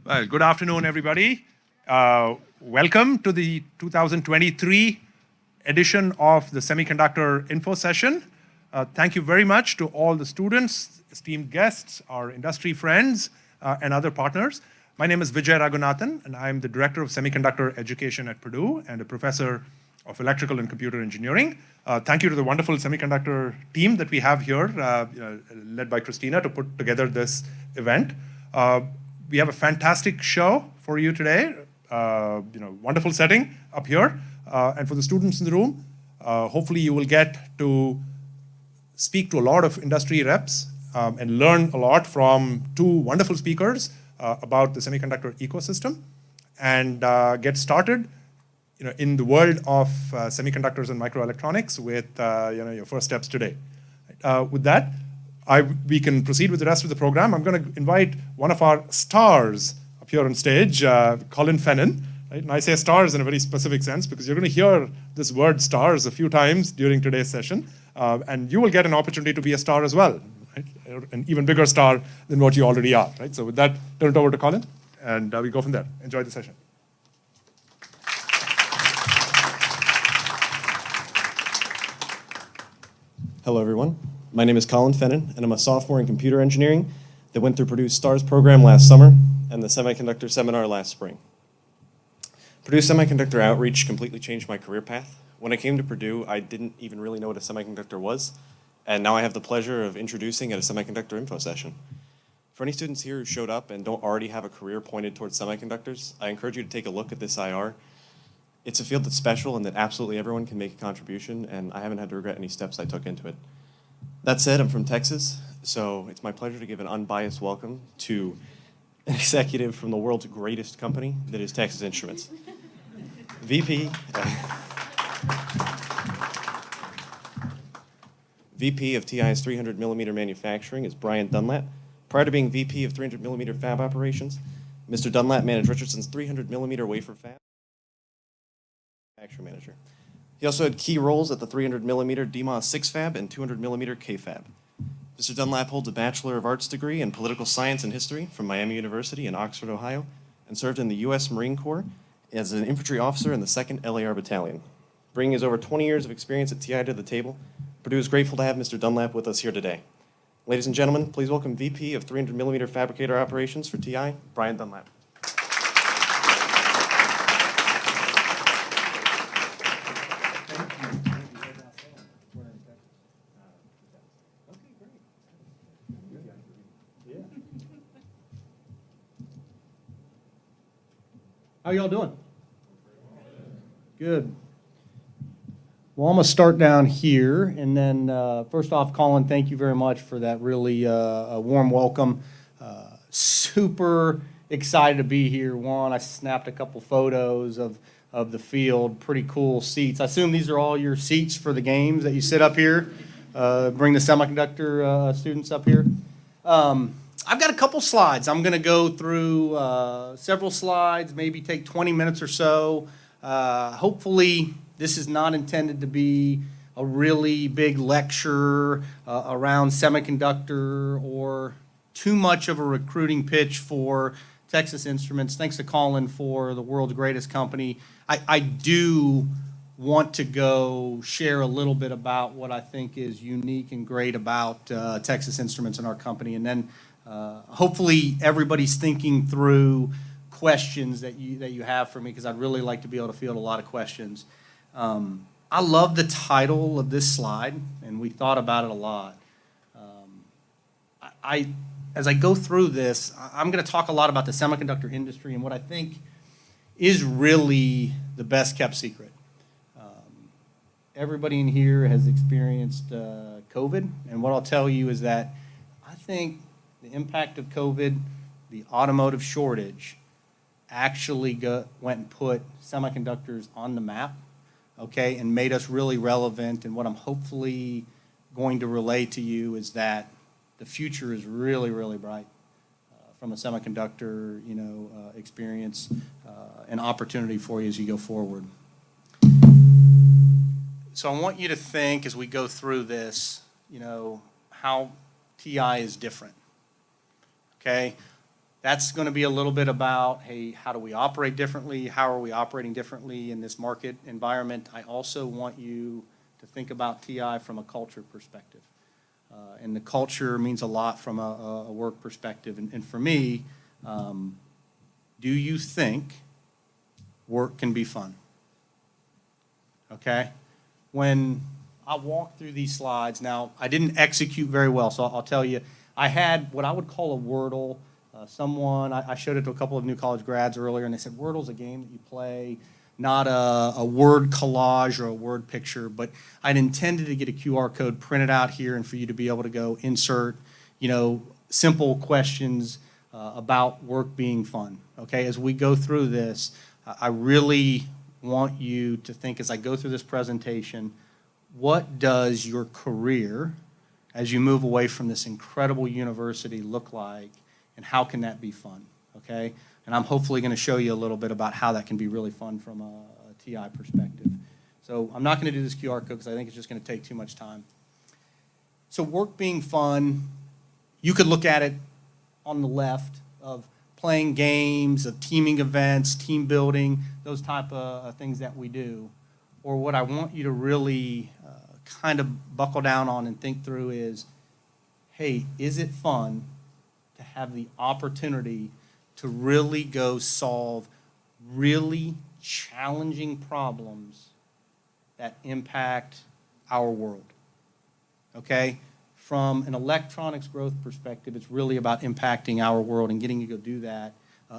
Well, good afternoon, everybody. Welcome to the 2023 edition of the Semiconductor Info Session. Thank you very much to all the students, esteemed guests, our industry friends, and other partners. My name is Vijay Raghunathan, and I'm the Director of Semiconductor Education at Purdue and a Professor of Electrical and Computer Engineering. Thank you to the wonderful semiconductor team that we have here, led by Christina, to put together this event. We have a fantastic show for you today. Wonderful setting up here. And for the students in the room, hopefully you will get to speak to a lot of industry reps and learn a lot from two wonderful speakers about the semiconductor ecosystem and get started in the world of semiconductors and microelectronics with your first steps today. With that, we can proceed with the rest of the program. I'm going to invite one of our stars up here on stage, Colin Fennan. Right? And I say stars in a very specific sense because you're going to hear this word stars a few times during today's session. And you will get an opportunity to be a star as well, right? An even bigger star than what you already are. Right? So with that, turn it over to Colin, and we go from there. Enjoy the session. Hello, everyone. My name is Colin Fennan, and I'm a sophomore in computer engineering that went through Purdue's STARS program last summer and the Semiconductor seminar last spring. Purdue Semiconductor Outreach completely changed my career path. When I came to Purdue, I didn't even really know what a semiconductor was, and now I have the pleasure of introducing at a semiconductor info session. For any students here who showed up and don't already have a career pointed towards semiconductors, I encourage you to take a look at this IR. It's a field that's special and that absolutely everyone can make a contribution, and I haven't had to regret any steps I took into it. That said, I'm from Texas, so it's my pleasure to give an unbiased welcome to an executive from the world's greatest company that is Texas Instruments. VP of TI's 300mm manufacturing is Brian Dunlap. Prior to being VP of 300mm fab operations, Mr. Dunlap managed Richardson's 300mm wafer fab. Manufacturing manager. He also had key roles at the 300mm DMOS 6 fab and 200mm K fab. Mr. Dunlap holds a Bachelor of Arts degree in Political Science and History from Miami University in Oxford, Ohio, and served in the U.S. Marine Corps as an infantry officer in the 2nd LAR Battalion. Bringing his over 20 years of experience at TI to the table, Purdue is grateful to have Mr. Dunlap with us here today. Ladies and gentlemen, please welcome VP of 300mm Fabricator Operations for TI, Brian Dunlap. How y'all doing? Good. Well, I'm going to start down here, and then first off, Colin, thank you very much for that really warm welcome. Super excited to be here. One, I snapped a couple photos of the field. Pretty cool seats. I assume these are all your seats for the games that you sit up here. Bring the semiconductor students up here. I've got a couple slides. I'm going to go through several slides, maybe take 20 minutes or so. Hopefully, this is not intended to be a really big lecture around semiconductor or too much of a recruiting pitch for Texas Instruments. Thanks to Colin for the world's greatest company. I do want to go share a little bit about what I think is unique and great about Texas Instruments and our company, and then hopefully everybody's thinking through questions that you have for me, because I'd really like to be able to field a lot of questions. I love the title of this slide, and we thought about it a lot. As I go through this, I'm going to talk a lot about the semiconductor industry and what I think is really the best kept secret. Everybody in here has experienced COVID, and what I'll tell you is that I think the impact of COVID, the automotive shortage, actually went and put semiconductors on the map, okay, and made us really relevant. And what I'm hopefully going to relay to you is that the future is really, really bright from a semiconductor, experience and opportunity for you as you go forward. So I want you to think as we go through this, how TI is different. Okay, That's going to be a little bit about, hey, how do we operate differently? How are we operating differently in this market environment? I also want you to think about TI from a culture perspective. And the culture means a lot from a work perspective. And for me, do you think work can be fun? Okay? When I walk through these slides, now I didn't execute very well, so I'll tell you, I had what I would call a Wordle. I showed it to a couple of new college grads earlier, and they said, Wordle's a game that you play, not a word collage or a word picture, but I'd intended to get a QR code printed out here and for you to be able to go insert, simple questions about work being fun, okay? As we go through this, I really want you to think, as I go through this presentation, what does your career, as you move away from this incredible university, look like? And how can that be fun, okay? And I'm hopefully going to show you a little bit about how that can be really fun from a TI perspective. So I'm not going to do this QR code because I think it's just going to take too much time. So work being fun, you could look at it on the left of playing games, of teaming events, team building, those type of things that we do. Or what I want you to really kind of buckle down on and think through is, hey, is it fun to have the opportunity to really go solve really challenging problems that impact our world, okay? From an electronics growth perspective, it's really about impacting our world and getting you to go do that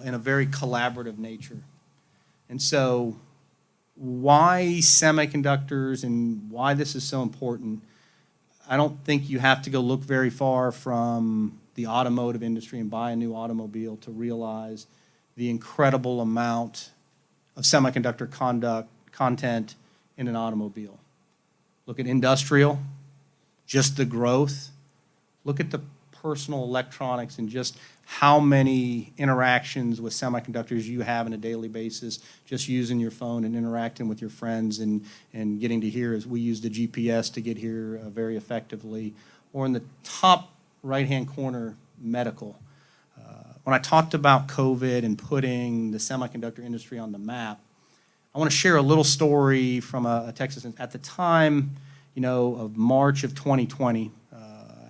in a very collaborative nature. And so why semiconductors and why this is so important, I don't think you have to go look very far from the automotive industry and buy a new automobile to realize the incredible amount of semiconductor content in an automobile. Look at industrial, just the growth. Look at the personal electronics and just how many interactions with semiconductors you have on a daily basis, just using your phone and interacting with your friends and getting to here, as we use the GPS to get here very effectively. Or in the top right-hand corner, medical. When I talked about COVID and putting the semiconductor industry on the map, I want to share a little story from a Texas. At the time, of March of 2020,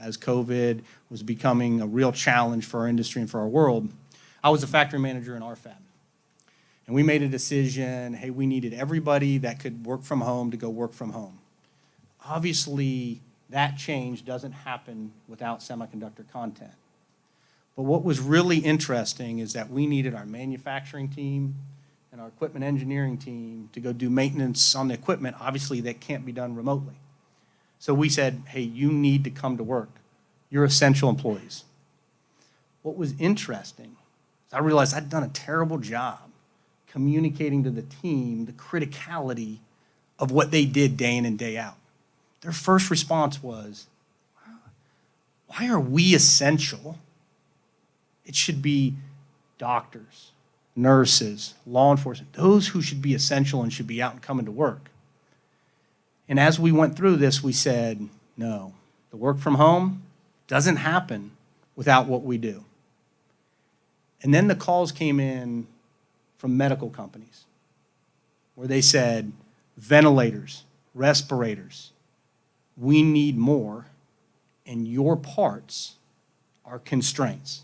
as COVID was becoming a real challenge for our industry and for our world, I was a factory manager in our fab. And we made a decision, hey, we needed everybody that could work from home to go work from home. Obviously, that change doesn't happen without semiconductor content. But what was really interesting is that we needed our manufacturing team and our equipment engineering team to go do maintenance on the equipment. Obviously, that can't be done remotely. So we said, hey, you need to come to work. You're essential employees. What was interesting is I realized I'd done a terrible job communicating to the team the criticality of what they did day in and day out. Their first response was, why are we essential? It should be doctors, nurses, law enforcement, those who should be essential and should be out and coming to work. And as we went through this, we said, no, the work from home doesn't happen without what we do. And then the calls came in from medical companies where they said, ventilators, respirators, we need more, and your parts are constraints.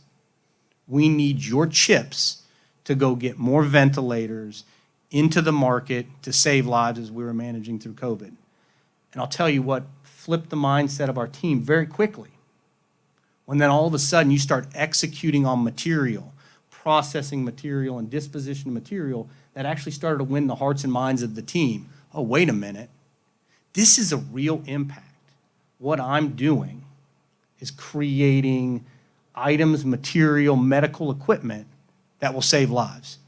We need your chips to go get more ventilators into the market to save lives as we were managing through COVID. And I'll tell you what flipped the mindset of our team very quickly. When then all of a sudden you start executing on material, processing material, and disposition of material, that actually started to win the hearts and minds of the team. Oh, wait a minute. This is a real impact. What I'm doing is creating items, material, medical equipment that will save lives.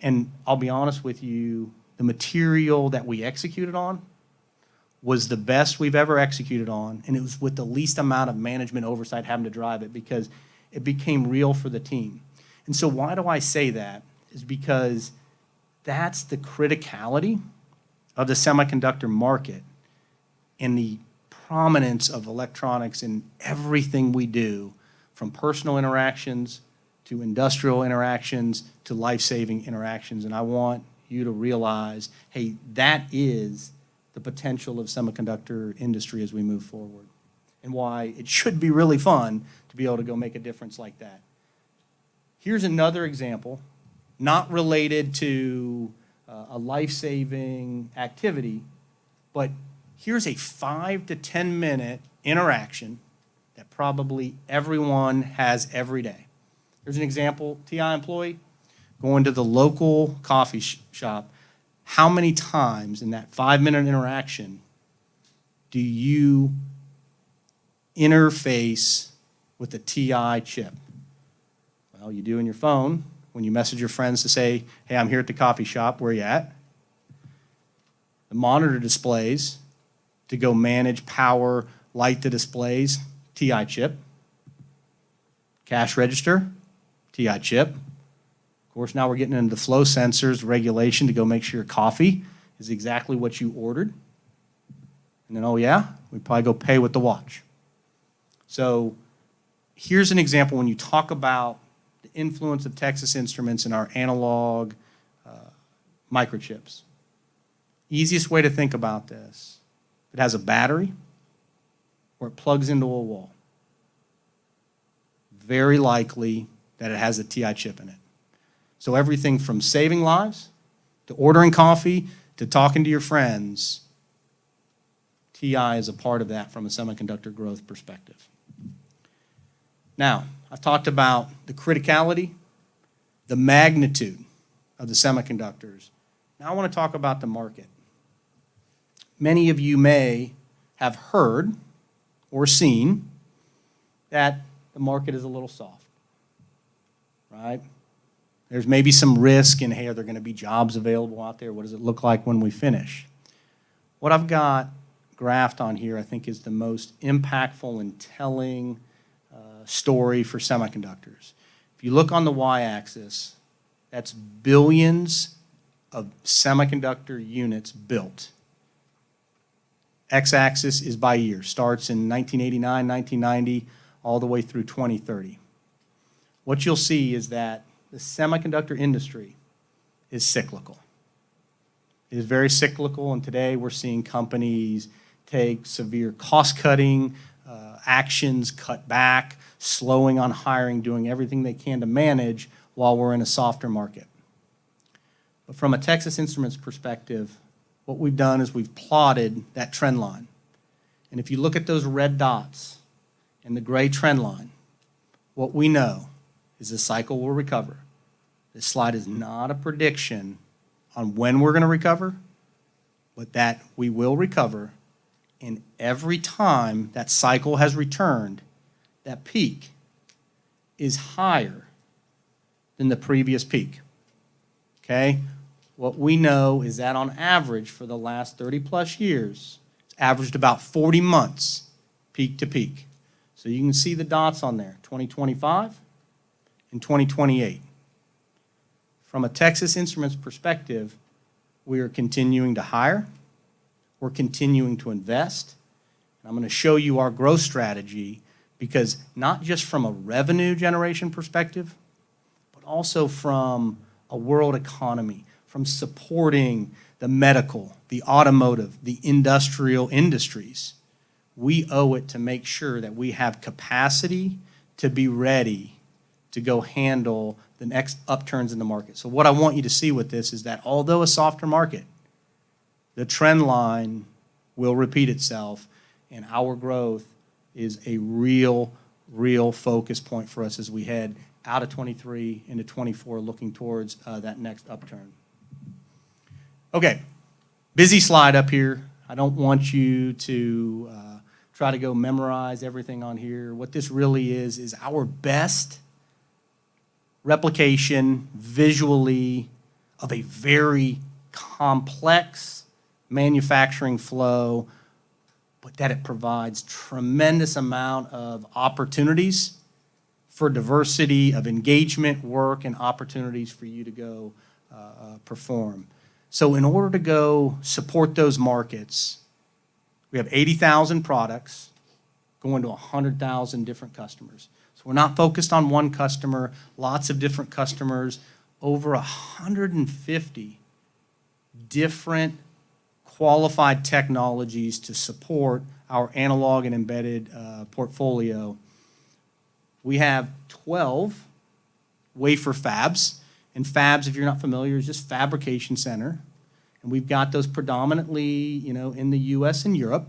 And I'll be honest with you, the material that we executed on was the best we've ever executed on, and it was with the least amount of management oversight having to drive it because it became real for the team. And so why do I say that? Is because that's the criticality of the semiconductor market and the prominence of electronics in everything we do, from personal interactions to industrial interactions, to life-saving interactions. And I want you to realize, hey, that is the potential of semiconductor industry as we move forward, and why it should be really fun to be able to go make a difference like that. Here's another example, not related to a life-saving activity, but here's a 5 to 10 minute interaction that probably everyone has every day. Here's an example, TI employee going to the local coffee shop. How many times in that 5-minute interaction do you interface with a TI chip? Well, you do in your phone when you message your friends to say, hey, I'm here at the coffee shop, where you at? The monitor displays to go manage power, light the displays, TI chip. Cash register, TI chip. Of course, now we're getting into the flow sensors, regulation to go make sure your coffee is exactly what you ordered. And then, oh yeah, we probably go pay with the watch. So here's an example when you talk about the influence of Texas Instruments in our analog microchips. Easiest way to think about this, it has a battery or it plugs into a wall. Very likely that it has a TI chip in it. So everything from saving lives to ordering coffee to talking to your friends, TI is a part of that from a semiconductor growth perspective. Now, I've talked about the criticality, the magnitude of the semiconductors. Now I want to talk about the market. Many of you may have heard or seen that the market is a little soft, right? There's maybe some risk in, hey, are there going to be jobs available out there? What does it look like when we finish? What I've got graphed on here, I think, is the most impactful and telling story for semiconductors. If you look on the y-axis, that's billions of semiconductor units built. X-axis is by year, starts in 1989, 1990, all the way through 2030. What you'll see is that the semiconductor industry is cyclical. It is very cyclical, and today we're seeing companies take severe cost-cutting actions, cut back, slowing on hiring, doing everything they can to manage while we're in a softer market. But from a Texas Instruments perspective, what we've done is we've plotted that trend line. And if you look at those red dots and the gray trend line, what we know is the cycle will recover. This slide is not a prediction on when we're going to recover, but that we will recover. And every time that cycle has returned, that peak is higher than the previous peak. Okay? What we know is that on average for the last 30 plus years, it's averaged about 40 months peak to peak. So you can see the dots on there, 2025 and 2028. From a Texas Instruments perspective, we are continuing to hire, we're continuing to invest, and I'm going to show you our growth strategy, because not just from a revenue generation perspective, but also from a world economy, from supporting the medical, the automotive, the industrial industries. We owe it to make sure that we have capacity to be ready to go handle the next upturns in the market. So what I want you to see with this is that although a softer market, the trend line will repeat itself, and our growth is a real focus point for us as we head out of 23 into 24, looking towards that next upturn. Okay, busy slide up here. I don't want you to try to go memorize everything on here. What this really is our best replication visually of a very complex manufacturing flow, but that it provides tremendous amount of opportunities for diversity of engagement, work, and opportunities for you to go perform. So in order to go support those markets, we have 80,000 products going to 100,000 different customers. So So we're not focused on one customer, lots of different customers, over 150 different qualified technologies to support our analog and embedded portfolio. We have 12 wafer fabs. And fabs, if you're not familiar, is just fabrication center. And we've got those predominantly, in the US and Europe.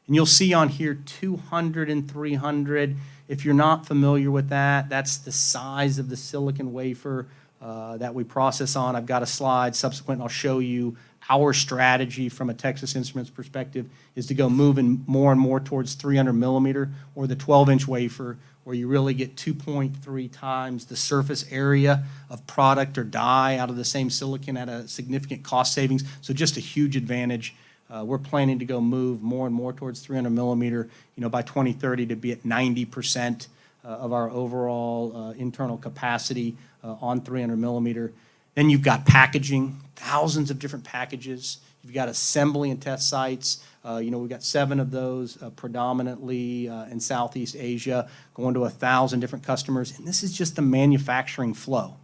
And you'll see on here 200 and 300. If you're not familiar with that, that's the size of the silicon wafer that we process on. I've got a slide subsequent, and I'll show you our strategy from a Texas Instruments perspective is to go moving more and more towards 300 millimeter or the 12-inch wafer, where you really get 2.3 times the surface area of product or die out of the same silicon at a significant cost savings. So just a huge advantage. We're planning to go move more and more towards 300 millimeter, by 2030 to be at 90% of our overall internal capacity on 300 millimeter. Then you've got packaging, thousands of different packages. You've got assembly and test sites. We've got 7 of those predominantly in Southeast Asia, going to 1,000 different customers. And this is just the manufacturing flow,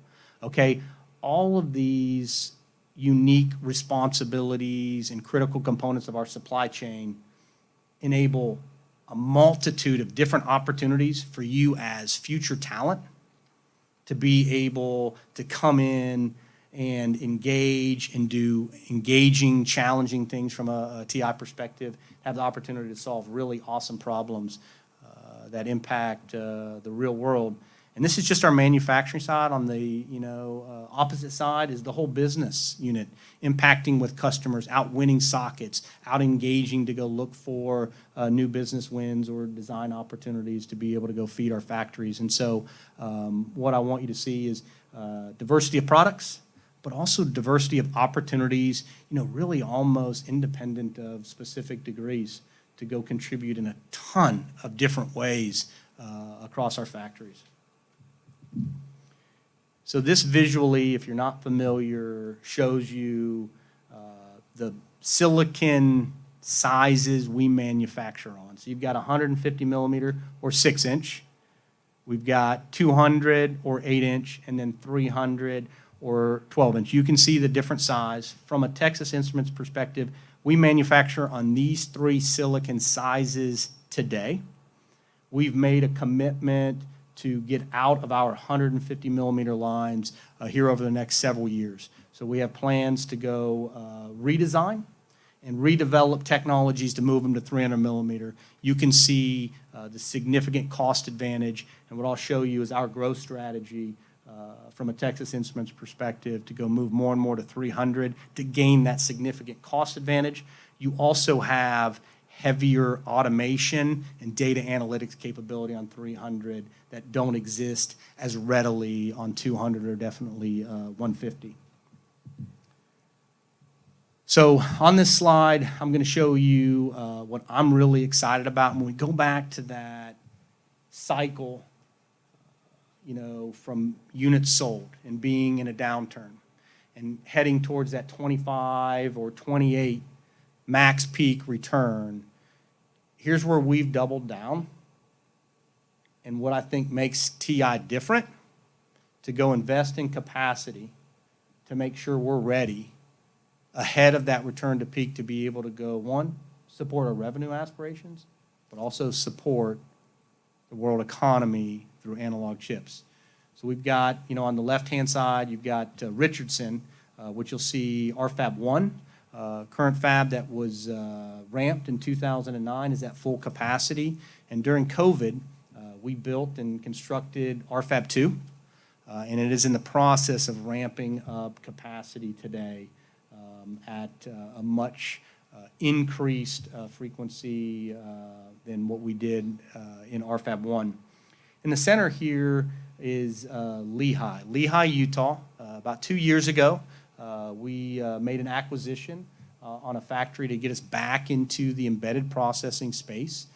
okay? All of these unique responsibilities and critical components of our supply chain enable a multitude of different opportunities for you as future talent to be able to come in and engage and do engaging, challenging things from a TI perspective, have the opportunity to solve really awesome problems that impact the real world. And this is just our manufacturing side. On the opposite side is the whole business unit, impacting with customers, out winning sockets, out engaging to go look for new business wins or design opportunities to be able to go feed our factories. And so what I want you to see is diversity of products, but also diversity of opportunities, really almost independent of specific degrees to go contribute in a ton of different ways across our factories. So this visually, if you're not familiar, shows you the silicon sizes we manufacture on. So you've got 150 millimeter or 6-inch. We've got 200 or 8-inch, and then 300 or 12-inch. You can see the different size. From a Texas Instruments perspective, we manufacture on these 3 silicon sizes today. We've made a commitment to get out of our 150 millimeter lines here over the next several years. So we have plans to go redesign and redevelop technologies to move them to 300 millimeter. You can see the significant cost advantage, and what I'll show you is our growth strategy from a Texas Instruments perspective to go move more and more to 300 to gain that significant cost advantage. You also have heavier automation and data analytics capability on 300 that don't exist as readily on 200 or definitely 150. So on this slide, I'm going to show you what I'm really excited about. When we go back to that cycle, from units sold and being in a downturn and heading towards that 25 or 28 max peak return, here's where we've doubled down and what I think makes TI different to go invest in capacity to make sure we're ready ahead of that return to peak to be able to go, one, support our revenue aspirations, but also support the world economy through analog chips. So we've got, on the left-hand side, you've got Richardson, which you'll see our Fab 1. Current fab that was ramped in 2009 is at full capacity. And during COVID, we built and constructed our Fab 2, and it is in the process of ramping up capacity today at a much increased frequency than what we did in our Fab 1. In the center here is Lehigh, Utah. About 2 years ago, we made an acquisition on a factory to get us back into the embedded processing space.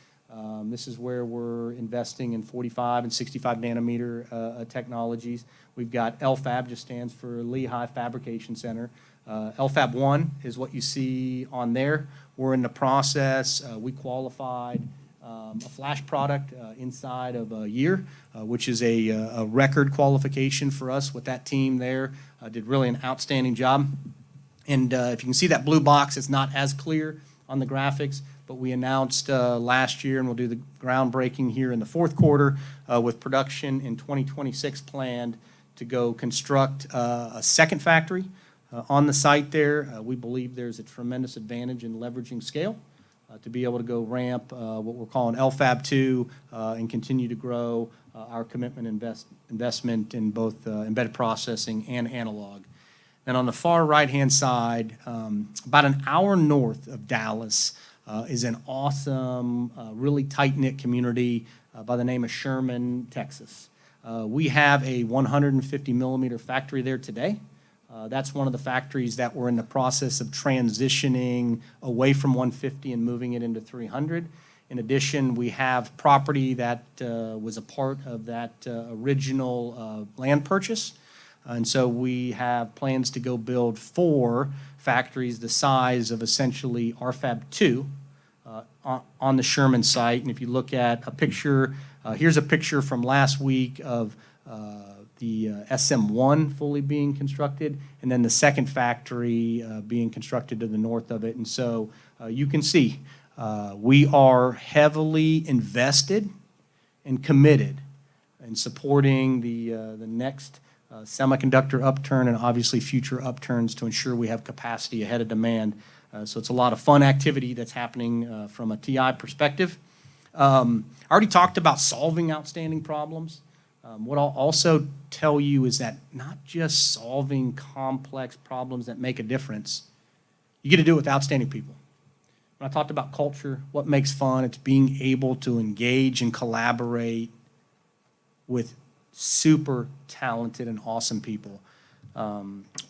This is where we're investing in 45 and 65 nanometer technologies. We've got LFAB, just stands for Lehigh Fabrication Center. LFAB 1 is what you see on there. We're in the process. We qualified a flash product inside of a year, which is a record qualification for us with that team there. Did really an outstanding job. And if you can see that blue box, it's not as clear on the graphics, but we announced last year, and we'll do the groundbreaking here in the fourth quarter with production in 2026 planned to go construct a second factory on the site there. We believe there's a tremendous advantage in leveraging scale to be able to go ramp what we're calling LFAB 2 and continue to grow our commitment investment in both embedded processing and analog. And on the far right-hand side, about an hour north of Dallas, is an awesome, really tight-knit community by the name of Sherman, Texas. We have a 150 millimeter factory there today. That's one of the factories that we're in the process of transitioning away from 150 and moving it into 300. In addition, we have property that was a part of that original land purchase. And so we have plans to go build 4 factories the size of essentially RFAB 2 on the Sherman site. And if you look at a picture, here's a picture from last week of the SM1 fully being constructed, and then the second factory being constructed to the north of it. And so you can see we are heavily invested and committed in supporting the next semiconductor upturn and obviously future upturns to ensure we have capacity ahead of demand. So it's a lot of fun activity that's happening from a TI perspective. I already talked about solving outstanding problems. What I'll also tell you is that not just solving complex problems that make a difference, you get to do it with outstanding people. When I talked about culture, what makes fun, it's being able to engage and collaborate with super talented and awesome people.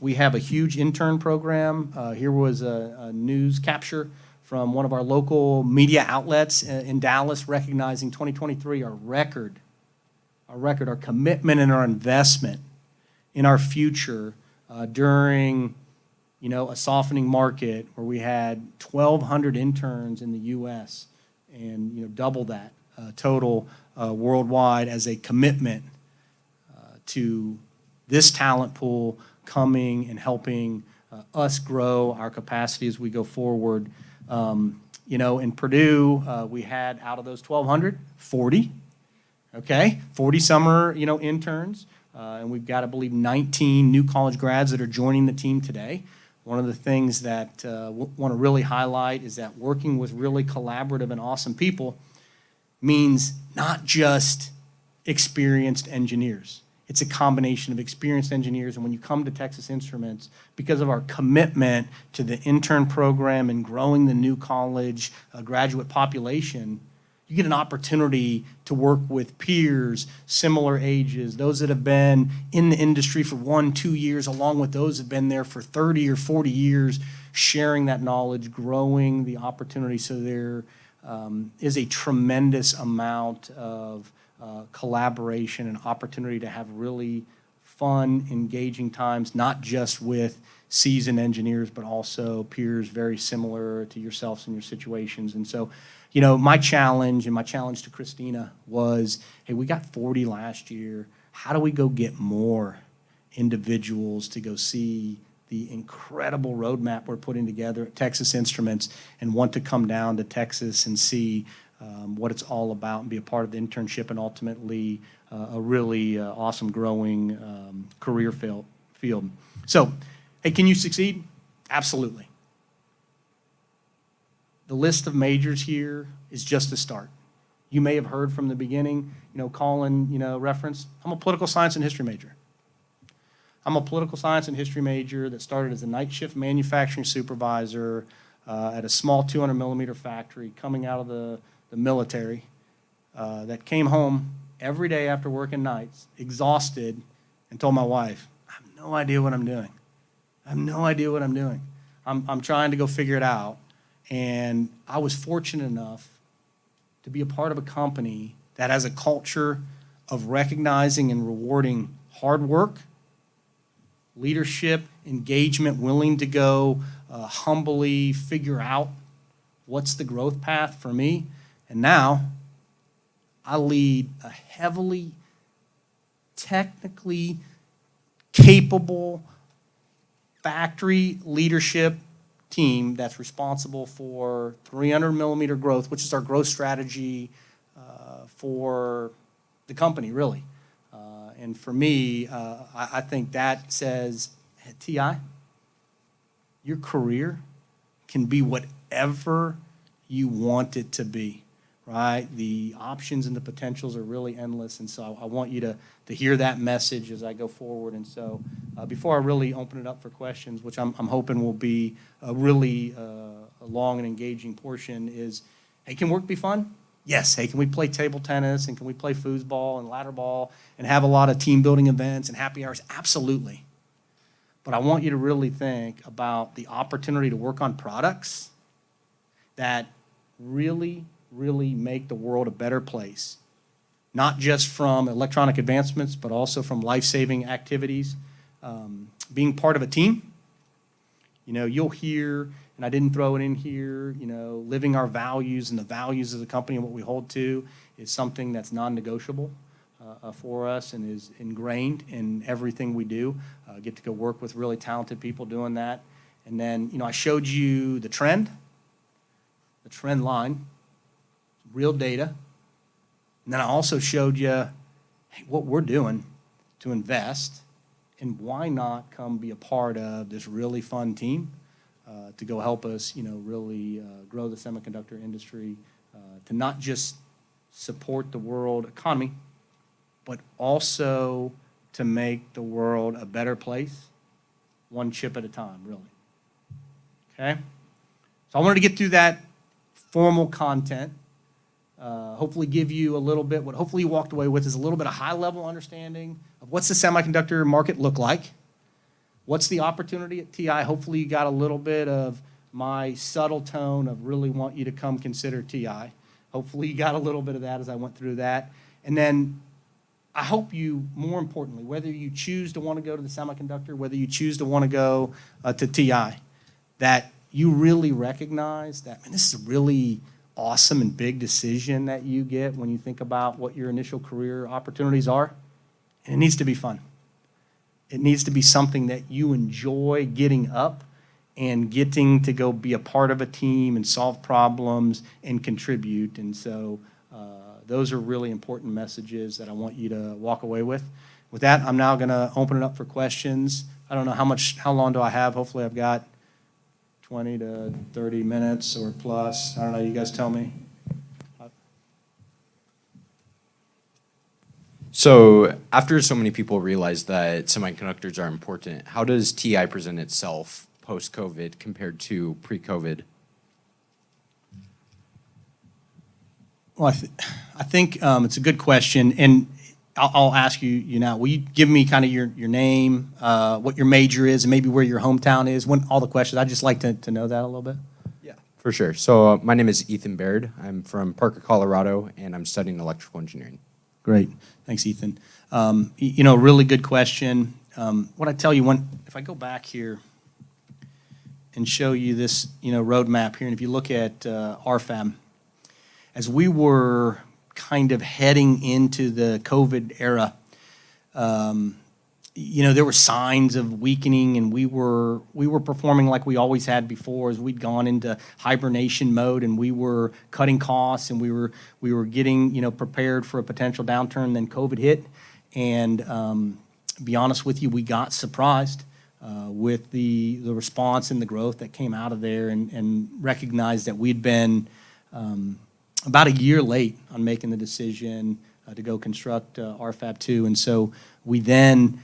We have a huge intern program. Here was a news capture from one of our local media outlets in Dallas recognizing 2023, our commitment and our investment in our future during, a softening market where we had 1,200 interns in the U.S. and, double that total worldwide as a commitment to this talent pool coming and helping us grow our capacity as we go forward. In Purdue, we had out of those 1,200, 40. Okay, 40 summer, interns, and we've got, I believe, 19 new college grads that are joining the team today. One of the things that want to really highlight is that working with really collaborative and awesome people means not just experienced engineers. It's a combination of experienced engineers, and when you come to Texas Instruments, because of our commitment to the intern program and growing the new college graduate population, you get an opportunity to work with peers, similar ages, those that have been in the industry for 1-2 years, along with those that have been there for 30 or 40 years, sharing that knowledge, growing the opportunity. So there is a tremendous amount of collaboration and opportunity to have really fun, engaging times, not just with seasoned engineers, but also peers very similar to yourselves and your situations. And so, my challenge to Christina was, hey, we got 40 last year. How do we go get more individuals to go see the incredible roadmap we're putting together at Texas Instruments and want to come down to Texas and see what it's all about and be a part of the internship and ultimately a really awesome growing career field. So, hey, can you succeed? Absolutely. The list of majors here is just a start. You may have heard from the beginning, Colin, reference. I'm a political science and history major. I'm a political science and history major that started as a night shift manufacturing supervisor at a small 200 millimeter factory coming out of the military that came home every day after working nights, exhausted, and told my wife, I have no idea what I'm doing. I'm trying to go figure it out. And I was fortunate enough to be a part of a company that has a culture of recognizing and rewarding hard work, leadership, engagement, willing to go humbly figure out what's the growth path for me, And now I lead a heavily technically capable factory leadership team that's responsible for 300 millimeter growth, which is our growth strategy for the company, really. And for me, I think that says, hey, TI, your career can be whatever you want it to be, right? The options and the potentials are really endless, and so I want you to hear that message as I go forward. And so before I really open it up for questions, which I'm hoping will be a really a long and engaging portion, is, hey, can work be fun? Yes. Hey, can we play table tennis, and can we play foosball and ladder ball and have a lot of team building events and happy hours? Absolutely. But I want you to really think about the opportunity to work on products that really, really make the world a better place, not just from electronic advancements, but also from life-saving activities. Being part of a team, you'll hear, and I didn't throw it in here, living our values and the values of the company and what we hold to is something that's non-negotiable for us and is ingrained in everything we do. Get to go work with really talented people doing that. And then, I showed you the trend line, real data. And then I also showed you what we're doing to invest, and why not come be a part of this really fun team to go help us, really grow the semiconductor industry, to not just support the world economy, but also to make the world a better place, one chip at a time, really. Okay? So I wanted to get through that formal content. Hopefully give you a little bit, what hopefully you walked away with is a little bit of high-level understanding of what's the semiconductor market look like, what's the opportunity at TI. Hopefully you got a little bit of my subtle tone of really want you to come consider TI. Hopefully you got a little bit of that as I went through that. And then I hope you, more importantly, whether you choose to want to go to the semiconductor, whether you choose to want to go to TI, that you really recognize that, man, this is a really awesome and big decision that you get when you think about what your initial career opportunities are. And it needs to be fun. It needs to be something that you enjoy getting up and getting to go be a part of a team and solve problems and contribute. And so those are really important messages that I want you to walk away with. With that, I'm now going to open it up for questions. I don't know how long do I have? Hopefully I've got 20 to 30 minutes or plus. I don't know, you guys tell me. So after so many people realize that semiconductors are important, how does TI present itself post-COVID compared to pre-COVID? Well, I think it's a good question, and I'll ask you now. Will you give me kind of your name, what your major is, and maybe where your hometown is? All the questions. I'd just like to know that a little bit. Yeah, for sure. So my name is Ethan Baird. I'm from Parker, Colorado, and I'm studying electrical engineering. Great. Thanks, Ethan. Really good question. What I tell you, if I go back here and show you this, roadmap here, and if you look at RFAB, as we were kind of heading into the COVID era, there were signs of weakening, and we were performing like we always had before, as we'd gone into hibernation mode, and we were cutting costs, and we were getting prepared for a potential downturn. Then COVID hit, and to be honest with you, we got surprised with the response and the growth that came out of there, and recognized that we'd been about a year late on making the decision to go construct RFAB 2. And so we then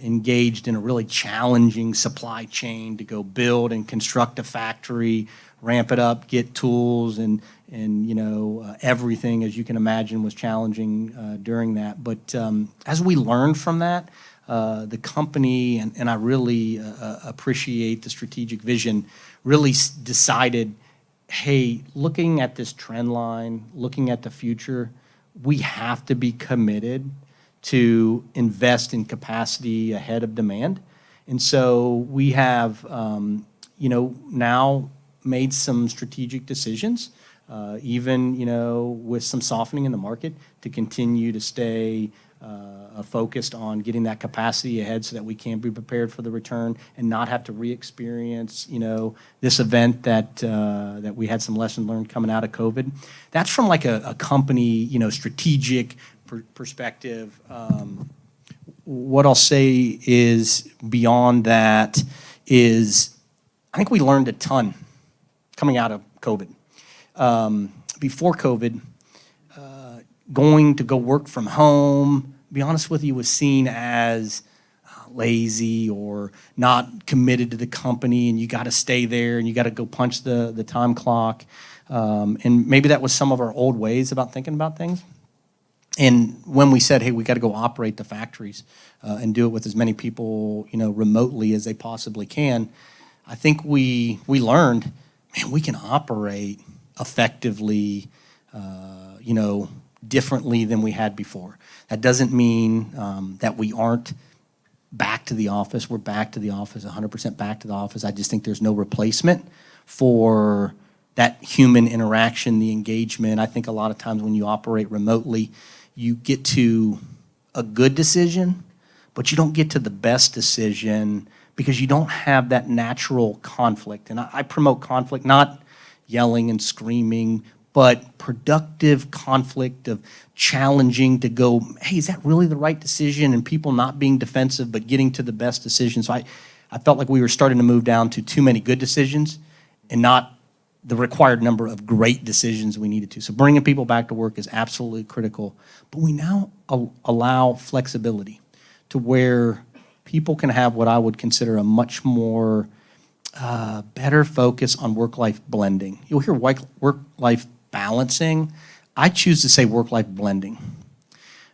engaged in a really challenging supply chain to go build and construct a factory, ramp it up, get tools, and everything, as you can imagine, was challenging during that. But as we learned from that, the company, and I really appreciate the strategic vision, really decided, hey, looking at this trend line, looking at the future, we have to be committed to invest in capacity ahead of demand. And so we have, now made some strategic decisions even, with some softening in the market, to continue to stay focused on getting that capacity ahead so that we can be prepared for the return and not have to re-experience, this event that we had some lessons learned coming out of COVID. That's from like a company, strategic perspective. What I'll say is beyond that is I think we learned a ton coming out of COVID. Before COVID, going to go work from home, be honest with you, was seen as lazy or not committed to the company, and you got to stay there and you got to go punch the time clock. And maybe that was some of our old ways about thinking about things. And when we said, hey, we got to go operate the factories and do it with as many people, remotely as they possibly can, I think we learned, man, we can operate effectively, differently than we had before. That doesn't mean that we aren't back to the office. We're back to the office, 100% back to the office. I just think there's no replacement for that human interaction, the engagement. I think a lot of times when you operate remotely, you get to a good decision, but you don't get to the best decision because you don't have that natural conflict. And I promote conflict, not yelling and screaming, but productive conflict of challenging to go, hey, is that really the right decision? And people not being defensive, but getting to the best decision. So I felt like we were starting to move down to too many good decisions and not the required number of great decisions we needed to. So bringing people back to work is absolutely critical. But we now allow flexibility to where people can have what I would consider a much more better focus on work-life blending. You'll hear work-life balancing. I choose to say work-life blending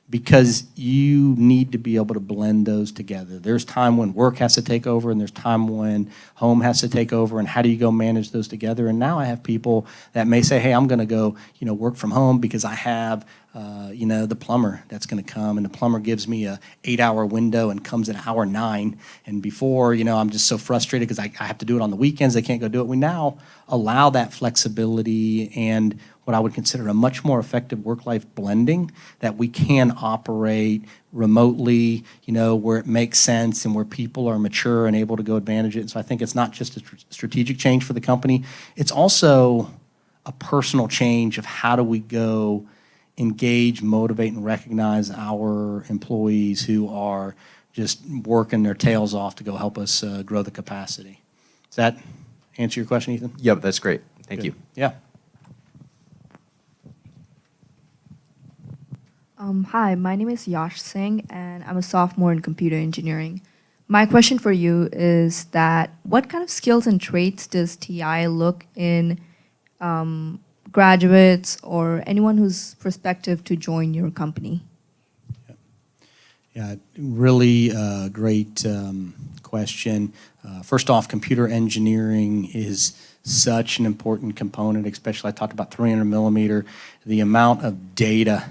because you need to be able to blend those together. There's time when work has to take over and there's time when home has to take over, and how do you go manage those together? And now I have people that may say, hey, I'm going to go, work from home because I have, the plumber that's going to come, and the plumber gives me a 8-hour window and comes at hour 9. And before, I'm just so frustrated because I have to do it on the weekends. They can't go do it. We now allow that flexibility and what I would consider a much more effective work-life blending that we can operate remotely, where it makes sense and where people are mature and able to go advantage it. And so I think it's not just a strategic change for the company. It's also a personal change of how do we go engage, motivate, and recognize our employees who are just working their tails off to go help us grow the capacity. Does that answer your question, Ethan? Yep, that's great. Thank you. Yeah. Hi, my name is Yash Singh, and I'm a sophomore in computer engineering. My question for you is that what kind of skills and traits does TI look in graduates or anyone who's prospective to join your company? Yeah, really great question. First off, computer engineering is such an important component, especially I talked about 300 millimeter. The amount of data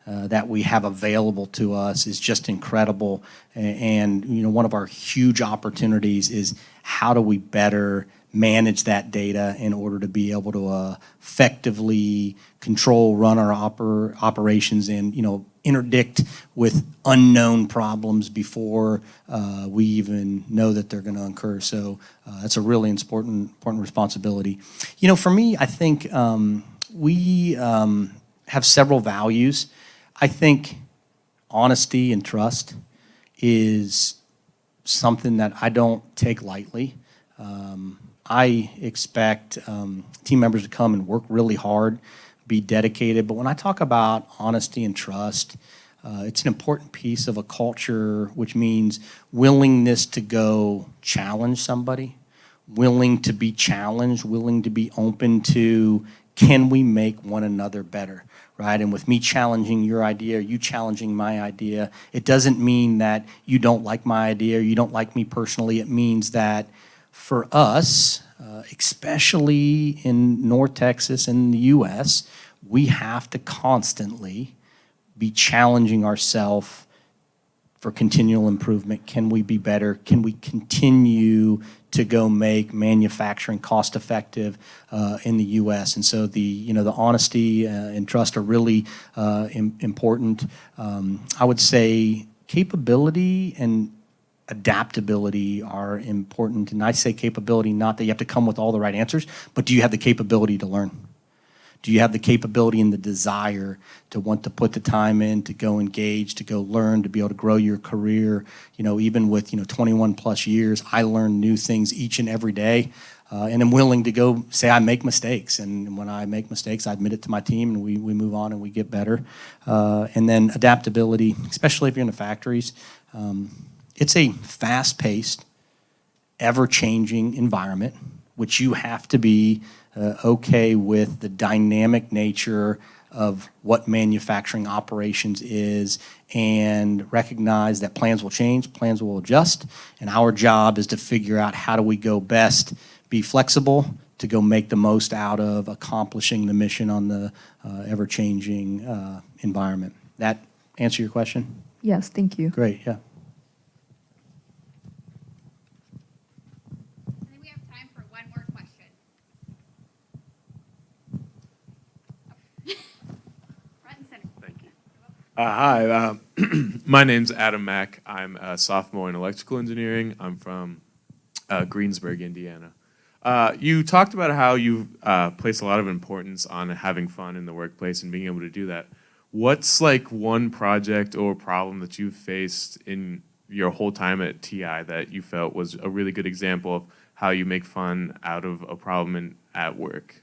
that we have available to us is just incredible. And one of our huge opportunities is how do we better manage that data in order to be able to effectively control, run our operations, and interdict with unknown problems before we even know that they're going to occur. So that's a really important responsibility. For me, I think we have several values. I think honesty and trust is something that I don't take lightly. I expect team members to come and work really hard, be dedicated. But when I talk about honesty and trust, it's an important piece of a culture, which means willingness to go challenge somebody, willing to be challenged, willing to be open to, can we make one another better, right? And with me challenging your idea, or you challenging my idea, it doesn't mean that you don't like my idea or you don't like me personally. It means that for us, especially in North Texas and the U.S., we have to constantly be challenging ourselves for continual improvement. Can we be better? Can we continue to go make manufacturing cost effective in the U.S.? And so the honesty and trust are really important. I would say capability and adaptability are important. And I say capability, not that you have to come with all the right answers, but do you have the capability to learn? Do you have the capability and the desire to want to put the time in, to go engage, to go learn, to be able to grow your career? Even with 21 plus years, I learn new things each and every day, and I'm willing to go say I make mistakes. And when I make mistakes, I admit it to my team, and we move on and we get better. And then adaptability, especially if you're in the factories. It's a fast-paced, ever-changing environment, which you have to be okay with the dynamic nature of what manufacturing operations is, and recognize that plans will change, plans will adjust, and our job is to figure out how do we go best, be flexible to go make the most out of accomplishing the mission on the ever-changing environment. That answer your question? Yes, thank you. Great, yeah. I think we have time for one more question. Front and center. Thank you. Hi, my name's Adam Mack. I'm a sophomore in electrical engineering. I'm from Greensburg, Indiana. You talked about how you place a lot of importance on having fun in the workplace and being able to do that. What's like one project or problem that you've faced in your whole time at TI that you felt was a really good example of how you make fun out of a problem at work?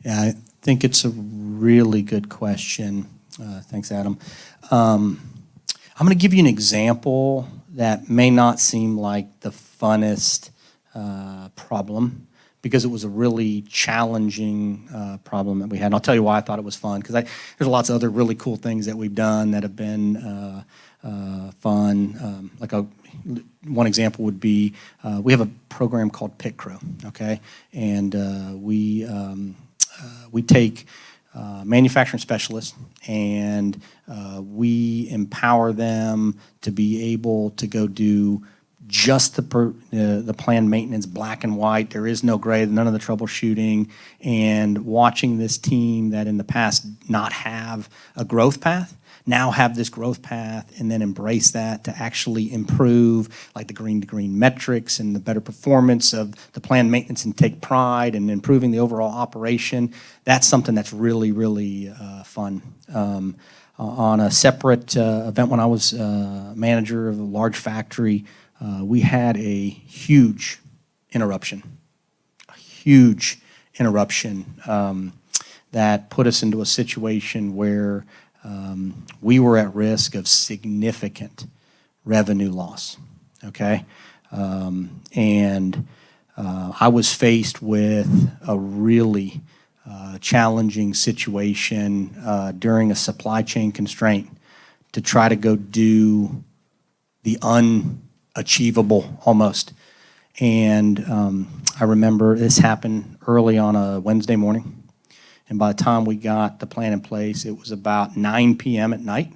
Yeah, I think it's a really good question. Thanks, Adam. I'm going to give you an example that may not seem like the funnest problem, because it was a really challenging problem that we had. And I'll tell you why I thought it was fun, because there's lots of other really cool things that we've done that have been fun. One example would be we have a program called Pit Crew, okay? And we take manufacturing specialists, and we empower them to be able to go do just the planned maintenance, black and white. There is no gray, none of the troubleshooting. And watching this team that in the past not have a growth path, now have this growth path, and then embrace that to actually improve like the green-to-green metrics and the better performance of the planned maintenance, and take pride in improving the overall operation. That's something that's really, really fun. On a separate event, when I was manager of a large factory, we had a huge interruption that put us into a situation where we were at risk of significant revenue loss, okay? And I was faced with a really challenging situation during a supply chain constraint to try to go do the unachievable almost. And I remember this happened early on a Wednesday morning. And by the time we got the plan in place, it was about 9 p.m. at night.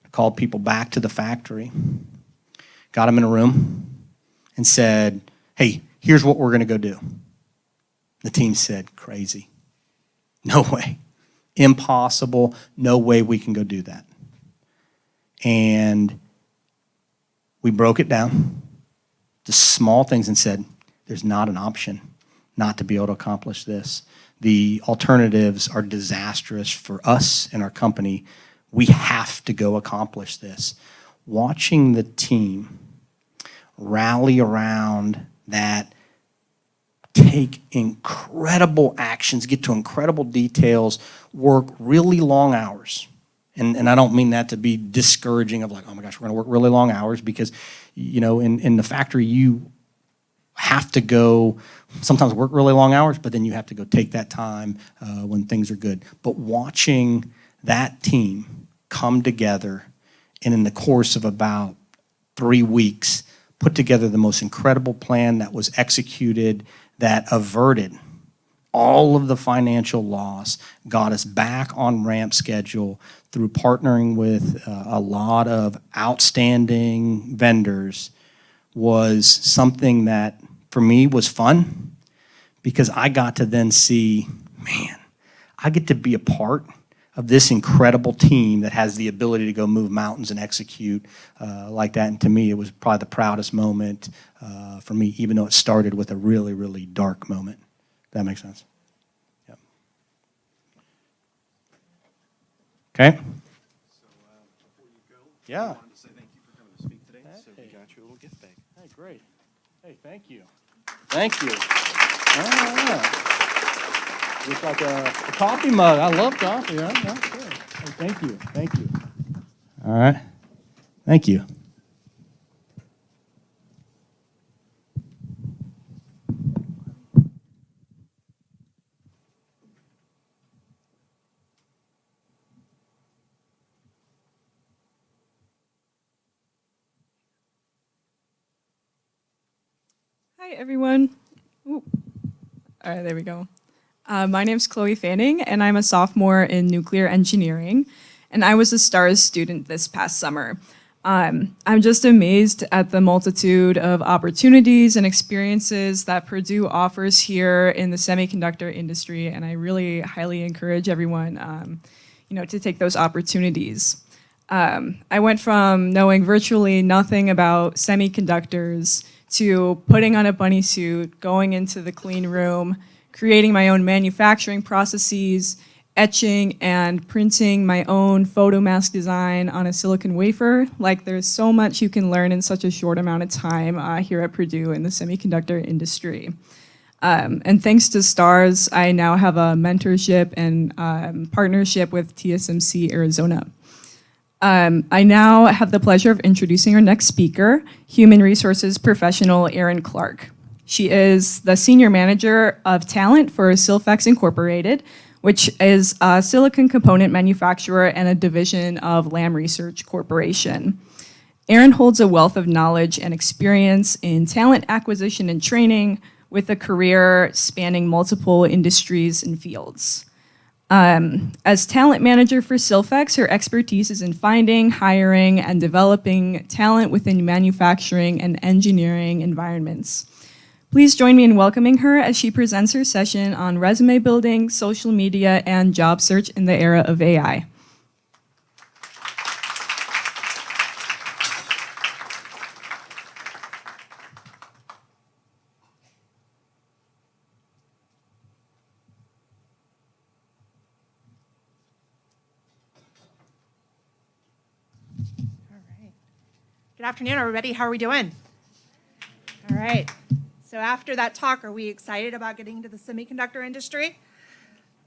I called people back to the factory, got them in a room, and said, hey, here's what we're going to go do. The team said, crazy. No way. Impossible. No way we can go do that. And we broke it down to small things and said, there's not an option not to be able to accomplish this. The alternatives are disastrous for us and our company. We have to go accomplish this. Watching the team rally around that, take incredible actions, get to incredible details, work really long hours. And I don't mean that to be discouraging of like, oh my gosh, we're going to work really long hours, because, in the factory, you have to go sometimes work really long hours, but then you have to go take that time when things are good. But watching that team come together, and in the course of about 3 weeks, put together the most incredible plan that was executed, that averted all of the financial loss, got us back on ramp schedule through partnering with a lot of outstanding vendors, was something that for me was fun, because I got to then see, man, I get to be a part of this incredible team that has the ability to go move mountains and execute like that. And to me, it was probably the proudest moment for me, even though it started with a really, really dark moment. That makes sense? Yep. Okay. So before you go, Yeah. I wanted to say thank you for coming to speak today. So we Hey. got you a little gift bag. Hey, great. Hey, thank you. Thank you. Yeah. Looks like a coffee mug. I love coffee. Right? Yeah, sure. Hey, thank you. Thank you. All right. Thank you. Hi, everyone. Ooh. All right, there we go. My name's Chloe Fanning, and I'm a sophomore in nuclear engineering, and I was a STARS student this past summer. I'm just amazed at the multitude of opportunities and experiences that Purdue offers here in the semiconductor industry, and I really highly encourage everyone, to take those opportunities. I went from knowing virtually nothing about semiconductors to putting on a bunny suit, going into the clean room, creating my own manufacturing processes, etching and printing my own photomask design on a silicon wafer. Like, there's so much you can learn in such a short amount of time here at Purdue in the semiconductor industry. And thanks to STARS, I now have a mentorship and partnership with TSMC Arizona. I now have the pleasure of introducing our next speaker, human resources professional Erin Clark. She is the Senior Manager of Talent for Silfex Incorporated, which is a silicon component manufacturer and a division of Lam Research Corporation. Erin holds a wealth of knowledge and experience in talent acquisition and training, with a career spanning multiple industries and fields. As talent manager for Silfex, her expertise is in finding, hiring, and developing talent within manufacturing and engineering environments. Please join me in welcoming her as she presents her session on resume building, social media, and job search in the era of AI. Good afternoon, everybody. How are we doing? All right. So after that talk, are we excited about getting into the semiconductor industry?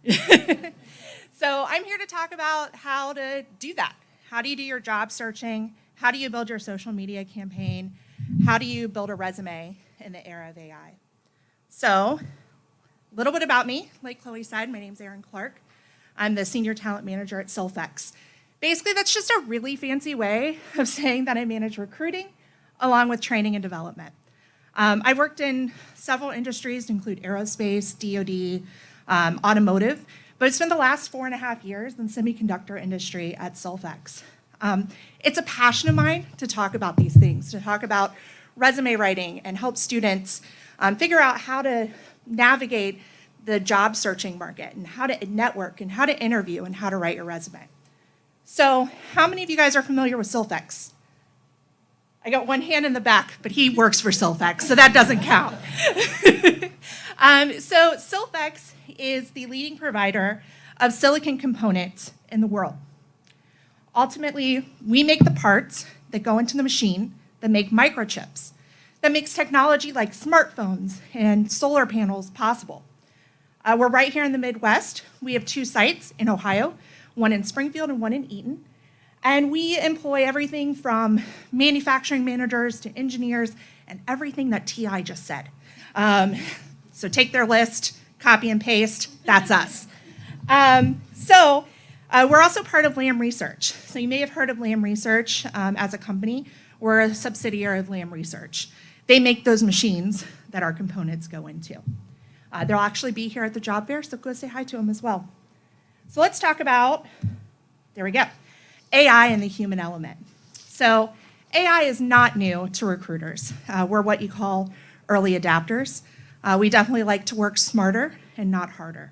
So I'm here to talk about how to do that. How do you do your job searching? How do you build your social media campaign? How do you build a resume in the era of AI? So a little bit about me. Like Chloe said, my name's Erin Clark. I'm the Senior Talent Manager at Silfex. Basically, that's just a really fancy way of saying that I manage recruiting along with training and development. I've worked in several industries to include aerospace, DoD, automotive, but it's been the last 4.5 years in the semiconductor industry at Silfex. It's a passion of mine to talk about these things, to talk about resume writing and help students figure out how to navigate the job searching market and how to network and how to interview and how to write your resume. So how many of you guys are familiar with Silfex? I got one hand in the back, but he works for Silfex, so that doesn't count. So Silfex is the leading provider of silicon components in the world. Ultimately, we make the parts that go into the machine that make microchips, that makes technology like smartphones and solar panels possible. We're right here in the Midwest. We have 2 sites in Ohio, one in Springfield and one in Eaton. And we employ everything from manufacturing managers to engineers and everything that TI just said. So take their list, copy and paste, that's us. We're also part of Lam Research. So you may have heard of Lam Research as a company. We're a subsidiary of Lam Research. They make those machines that our components go into. They'll actually be here at the job fair, so go say hi to them as well. So let's talk about, there we go, AI and the human element. So AI is not new to recruiters. We're what you call early adapters. We definitely like to work smarter and not harder.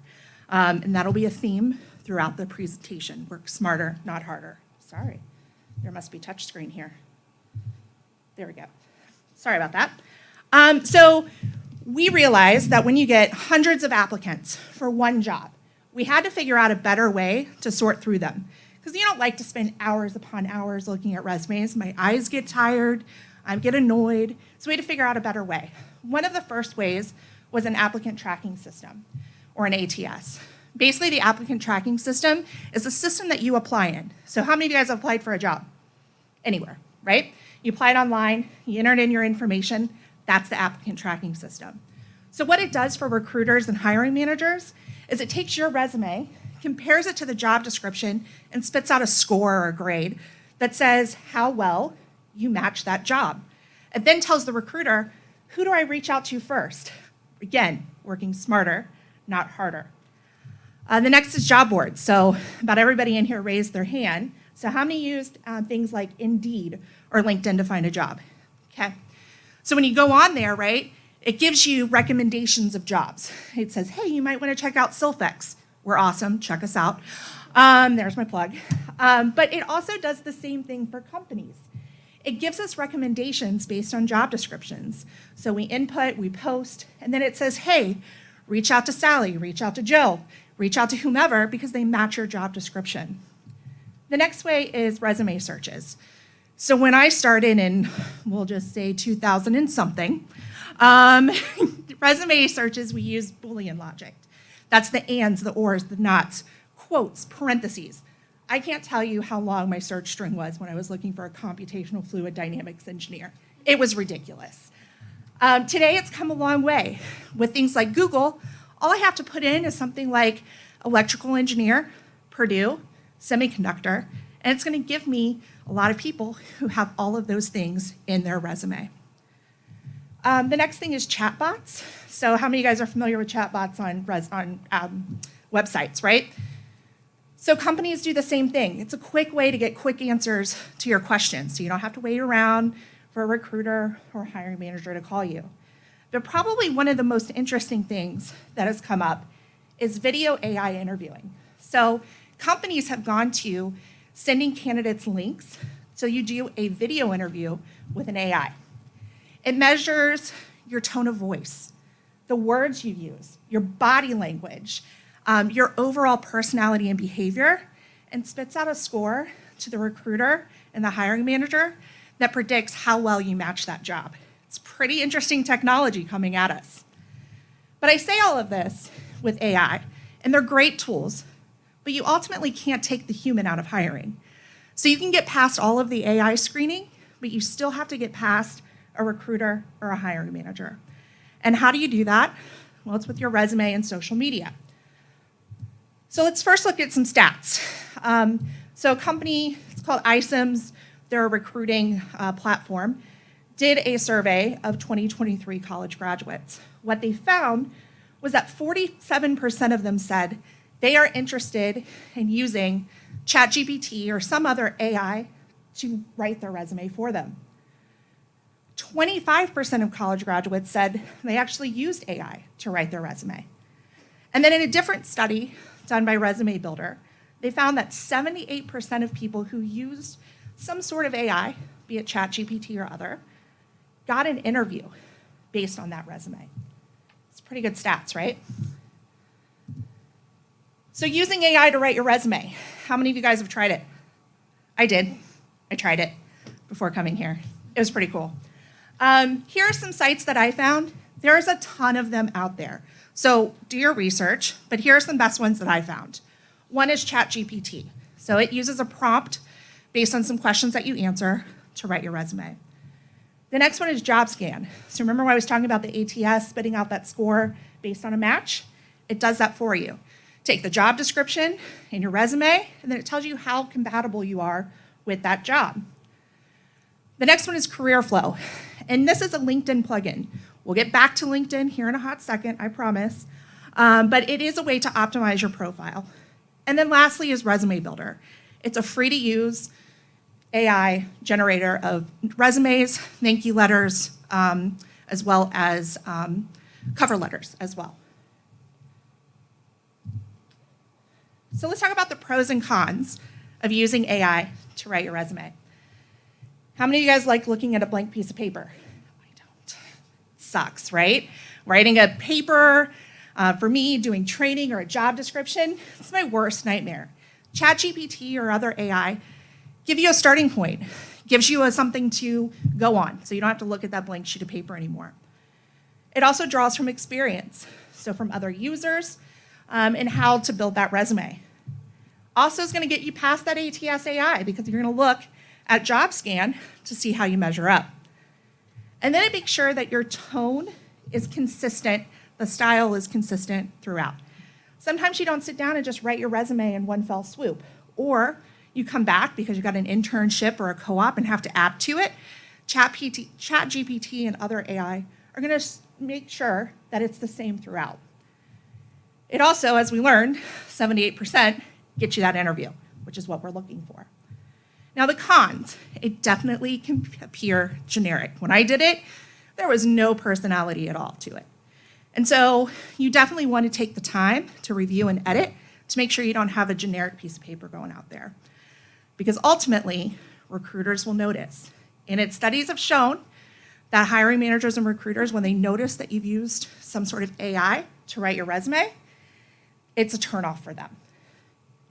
And that'll be a theme throughout the presentation, work smarter, not harder. Sorry, there must be touch screen here. There we go. Sorry about that. So we realized that when you get hundreds of applicants for one job, we had to figure out a better way to sort through them. Because you don't like to spend hours upon hours looking at resumes. My eyes get tired, I get annoyed. So we had to figure out a better way. One of the first ways was an applicant tracking system, or an ATS. Basically, the applicant tracking system is a system that you apply in. So how many of you guys have applied for a job? Anywhere, right? You applied online, you entered in your information, that's the applicant tracking system. So what it does for recruiters and hiring managers is it takes your resume, compares it to the job description, and spits out a score or a grade that says how well you match that job. It then tells the recruiter, who do I reach out to first? Again, working smarter, not harder. The next is job boards. So about everybody in here raised their hand. So how many used things like Indeed or LinkedIn to find a job? Okay. So when you go on there, right, it gives you recommendations of jobs. It says, hey, you might want to check out Silfex. We're awesome, check us out. There's my plug. But it also does the same thing for companies. It gives us recommendations based on job descriptions. So we input, we post, and then it says, hey, reach out to Sally, reach out to Joe, reach out to whomever because they match your job description. The next way is resume searches. So when I started in, we'll just say 2000 and something, resume searches, we use Boolean logic. That's the ands, the ors, the nots, quotes, parentheses. I can't tell you how long my search string was when I was looking for a computational fluid dynamics engineer. It was ridiculous. Today, it's come a long way. With things like Google, all I have to put in is something like electrical engineer, Purdue, Semiconductor, and it's going to give me a lot of people who have all of those things in their resume. The next thing is chatbots. So how many of you guys are familiar with chatbots on websites, right? So companies do the same thing. It's a quick way to get quick answers to your questions, so you don't have to wait around for a recruiter or a hiring manager to call you. But probably one of the most interesting things that has come up is video AI interviewing. So companies have gone to sending candidates links, so you do a video interview with an AI. It measures your tone of voice, the words you use, your body language, your overall personality and behavior, and spits out a score to the recruiter and the hiring manager that predicts how well you match that job. It's pretty interesting technology coming at us. But I say all of this with AI, and they're great tools, but you ultimately can't take the human out of hiring. So you can get past all of the AI screening, but you still have to get past a recruiter or a hiring manager. And how do you do that? Well, it's with your resume and social media. So let's first look at some stats. So a company, it's called iCIMS, they're a recruiting platform, did a survey of 2023 college graduates. What they found was that 47% of them said they are interested in using ChatGPT or some other AI to write their resume for them. 25% of college graduates said they actually used AI to write their resume. And then in a different study done by Resume Builder, they found that 78% of people who used some sort of AI, be it ChatGPT or other, got an interview based on that resume. It's pretty good stats, right? So using AI to write your resume, how many of you guys have tried it? I did. I tried it before coming here. It was pretty cool. Here are some sites that I found. There's a ton of them out there. So do your research, but here are some best ones that I found. One is ChatGPT. So it uses a prompt based on some questions that you answer to write your resume. The next one is JobScan. So remember when I was talking about the ATS spitting out that score based on a match? It does that for you. Take the job description and your resume, and then it tells you how compatible you are with that job. The next one is CareerFlow, and this is a LinkedIn plugin. We'll get back to LinkedIn here in a hot second, I promise. But it is a way to optimize your profile. And then lastly is Resume Builder. It's a free-to-use AI generator of resumes, thank you letters, as well as cover letters as well. So let's talk about the pros and cons of using AI to write your resume. How many of you guys like looking at a blank piece of paper? I don't. It sucks, right? Writing a paper, for me, doing training or a job description, it's my worst nightmare. ChatGPT or other AI give you a starting point, gives you something to go on, so you don't have to look at that blank sheet of paper anymore. It also draws from experience, so from other users, and how to build that resume. Also is gonna get you past that ATS AI because you're gonna look at JobScan to see how you measure up. And then it makes sure that your tone is consistent, the style is consistent throughout. Sometimes you don't sit down and just write your resume in one fell swoop, or you come back because you got an internship or a co-op and have to add to it. ChatGPT and other AI are gonna make sure that it's the same throughout. It also, as we learned, 78% gets you that interview, which is what we're looking for. Now the cons, it definitely can appear generic. When I did it, there was no personality at all to it. And so you definitely want to take the time to review and edit to make sure you don't have a generic piece of paper going out there. Because ultimately, recruiters will notice. And its studies have shown that hiring managers and recruiters, when they notice that you've used some sort of AI to write your resume, it's a turnoff for them.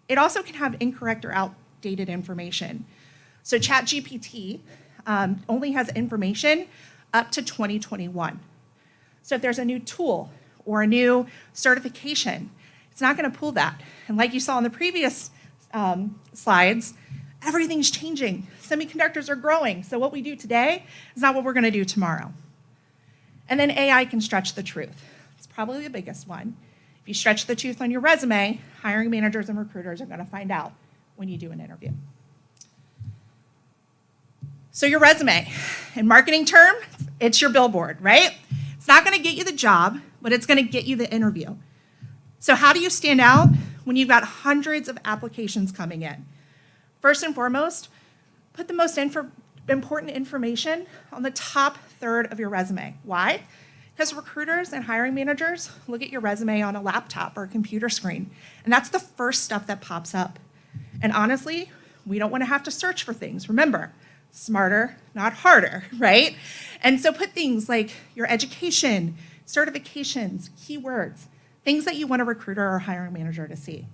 It also can have incorrect or outdated information. So ChatGPT only has information up to 2021. So if there's a new tool or a new certification, it's not gonna pull that. And like you saw in the previous slides, everything's changing. Semiconductors are growing. So what we do today is not what we're gonna do tomorrow. And then AI can stretch the truth. It's probably the biggest one. If you stretch the truth on your resume, hiring managers and recruiters are gonna find out when you do an interview. So your resume, in marketing term, it's your billboard, right? It's not gonna get you the job, but it's gonna get you the interview. So how do you stand out when you've got hundreds of applications coming in? First and foremost, put the most important information on the top third of your resume. Why? Because recruiters and hiring managers look at your resume on a laptop or a computer screen, and that's the first stuff that pops up. And honestly, we don't wanna have to search for things. Remember, smarter, not harder, right? And so put things like your education, certifications, keywords, things that you want a recruiter or hiring manager to see.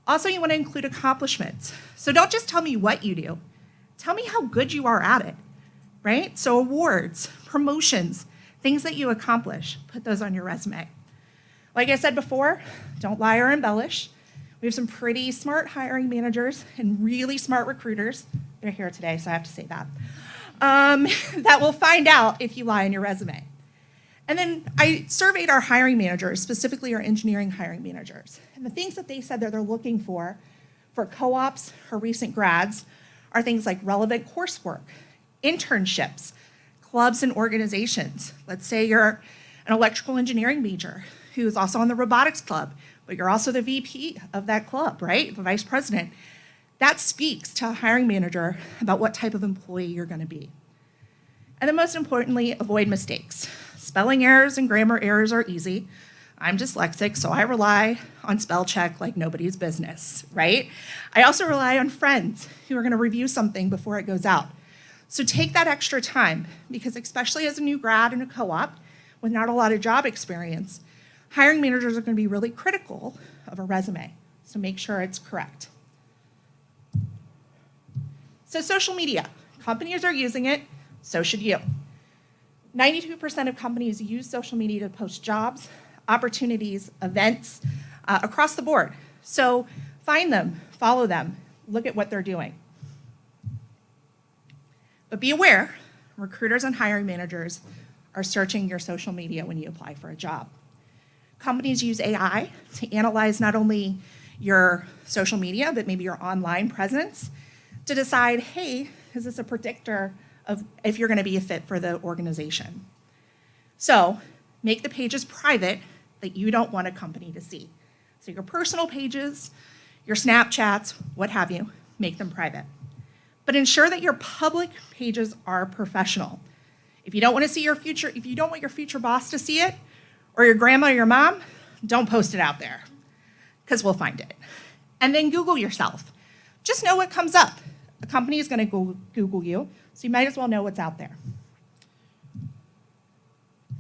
Also, you want to include accomplishments. So don't just tell me what you do. Tell me how good you are at it, right? So awards, promotions, things that you accomplish, put those on your resume. Like I said before, don't lie or embellish. We have some pretty smart hiring managers and really smart recruiters. They're here today, so I have to say that. That will find out if you lie on your resume. And then I surveyed our hiring managers, specifically our engineering hiring managers. And the things that they said that they're looking for co-ops or recent grads are things like relevant coursework, internships, clubs and organizations. Let's say you're an electrical engineering major who's also on the robotics club, but you're also the VP of that club, right? The vice president. That speaks to a hiring manager about what type of employee you're gonna be. And then most importantly, avoid mistakes. Spelling errors and grammar errors are easy. I'm dyslexic, so I rely on spell check like nobody's business, right? I also rely on friends who are gonna review something before it goes out. So take that extra time, because especially as a new grad in a co-op with not a lot of job experience, hiring managers are gonna be really critical of a resume. So make sure it's correct. So social media, companies are using it, so should you. 92% of companies use social media to post jobs, opportunities, events, across the board. So find them, follow them, look at what they're doing. But be aware, recruiters and hiring managers are searching your social media when you apply for a job. Companies use AI to analyze not only your social media, but maybe your online presence to decide, hey, is this a predictor of if you're gonna be a fit for the organization? So make the pages private that you don't want a company to see. So your personal pages, your Snapchats, what have you, make them private. But ensure that your public pages are professional. If you don't want to see your future, if you don't want your future boss to see it, or your grandma or your mom, don't post it out there, because we'll find it. And then Google yourself. Just know what comes up. A company is going to Google you, so you might as well know what's out there.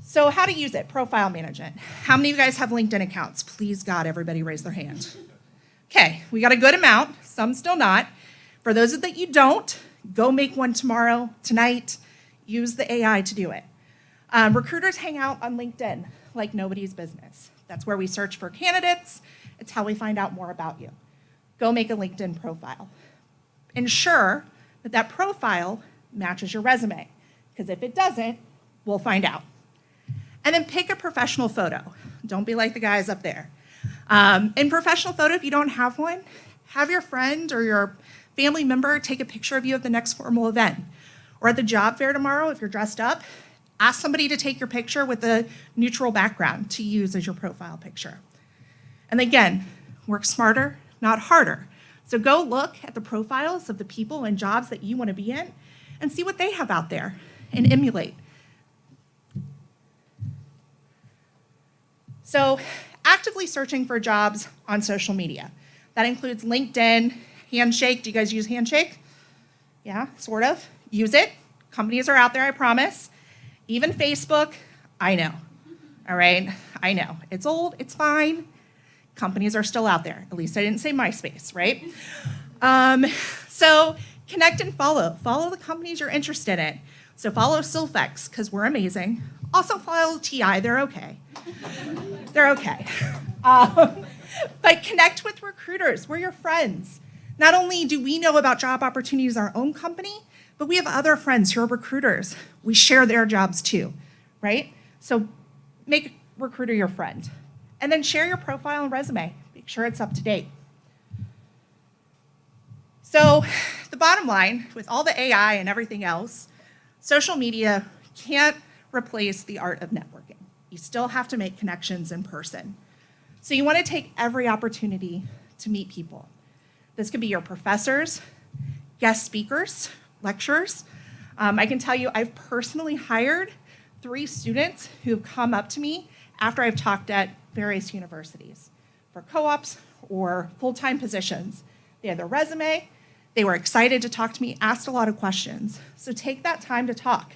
So how to use it, profile management. How many of you guys have LinkedIn accounts? Please, God, everybody raise their hand. Okay, we got a good amount, some still not. For those that you don't, go make one tomorrow, tonight. Use the AI to do it. Recruiters hang out on LinkedIn like nobody's business. That's where we search for candidates. It's how we find out more about you. Go make a LinkedIn profile. Ensure that that profile matches your resume, because if it doesn't, we'll find out. And then pick a professional photo. Don't be like the guys up there. In professional photo, if you don't have one, have your friend or your family member take a picture of you at the next formal event. Or at the job fair tomorrow, if you're dressed up, ask somebody to take your picture with a neutral background to use as your profile picture. And again, work smarter, not harder. So go look at the profiles of the people and jobs that you want to be in and see what they have out there and emulate. So actively searching for jobs on social media. That includes LinkedIn, Handshake. Do you guys use Handshake? Yeah, sort of. Use it. Companies are out there, I promise. Even Facebook, I know. All right, I know. It's old, it's fine. Companies are still out there. At least I didn't say MySpace, right? So connect and follow. Follow the companies you're interested in. So follow Silfex, because we're amazing. Also follow TI, they're okay. They're okay. But connect with recruiters, we're your friends. Not only do we know about job opportunities in our own company, but we have other friends who are recruiters. We share their jobs too, right? So make a recruiter your friend. And then share your profile and resume. Make sure it's up to date. So the bottom line, with all the AI and everything else, social media can't replace the art of networking. You still have to make connections in person. So you want to take every opportunity to meet people. This could be your professors, guest speakers, lecturers. I can tell you I've personally hired 3 students who have come up to me after I've talked at various universities for co-ops or full-time positions. They had their resume, they were excited to talk to me, asked a lot of questions. So take that time to talk.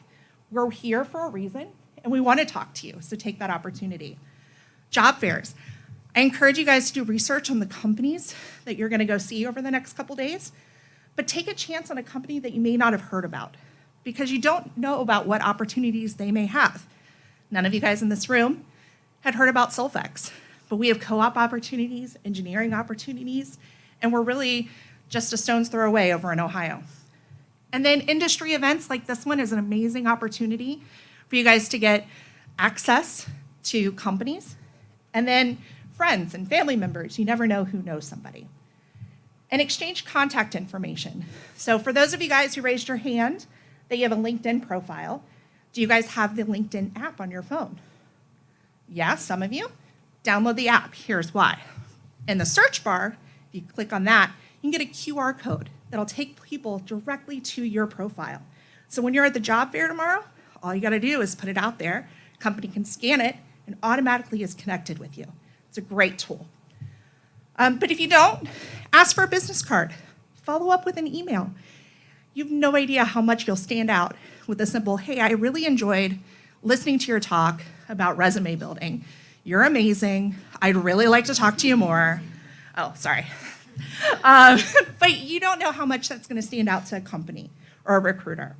We're here for a reason, and we want to talk to you, so take that opportunity. Job fairs. I encourage you guys to do research on the companies that you're gonna go see over the next couple days, but take a chance on a company that you may not have heard about, because you don't know about what opportunities they may have. None of you guys in this room had heard about Silfex, but we have co-op opportunities, engineering opportunities, and we're really just a stone's throw away over in Ohio. And then industry events like this one is an amazing opportunity for you guys to get access to companies, and then friends and family members. You never know who knows somebody. And exchange contact information. So for those of you guys who raised your hand that you have a LinkedIn profile, do you guys have the LinkedIn app on your phone? Yeah, some of you. Download the app. Here's why. In the search bar, if you click on that, you can get a QR code that'll take people directly to your profile. So when you're at the job fair tomorrow, all you gotta do is put it out there, company can scan it, and automatically is connected with you. It's a great tool. But if you don't, ask for a business card. Follow up with an email. You have no idea how much you'll stand out with a simple, hey, I really enjoyed listening to your talk about resume building. You're amazing. I'd really like to talk to you more. Oh, sorry. But you don't know how much that's gonna stand out to a company or a recruiter.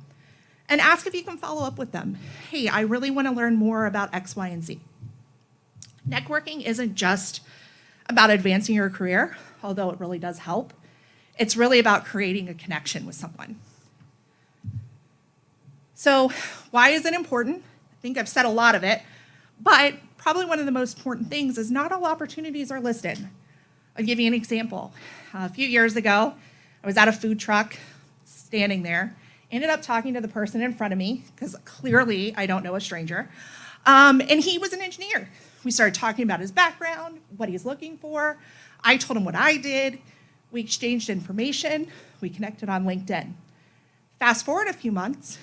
And ask if you can follow up with them. Hey, I really wanna learn more about X, Y, and Z. Networking isn't just about advancing your career, although it really does help. It's really about creating a connection with someone. So why is it important? I think I've said a lot of it, but probably one of the most important things is not all opportunities are listed. I'll give you an example. A few years ago, I was at a food truck, standing there, ended up talking to the person in front of me, because clearly I don't know a stranger. And he was an engineer. We started talking about his background, what he's looking for. I told him what I did. We exchanged information. We connected on LinkedIn. Fast forward a few months,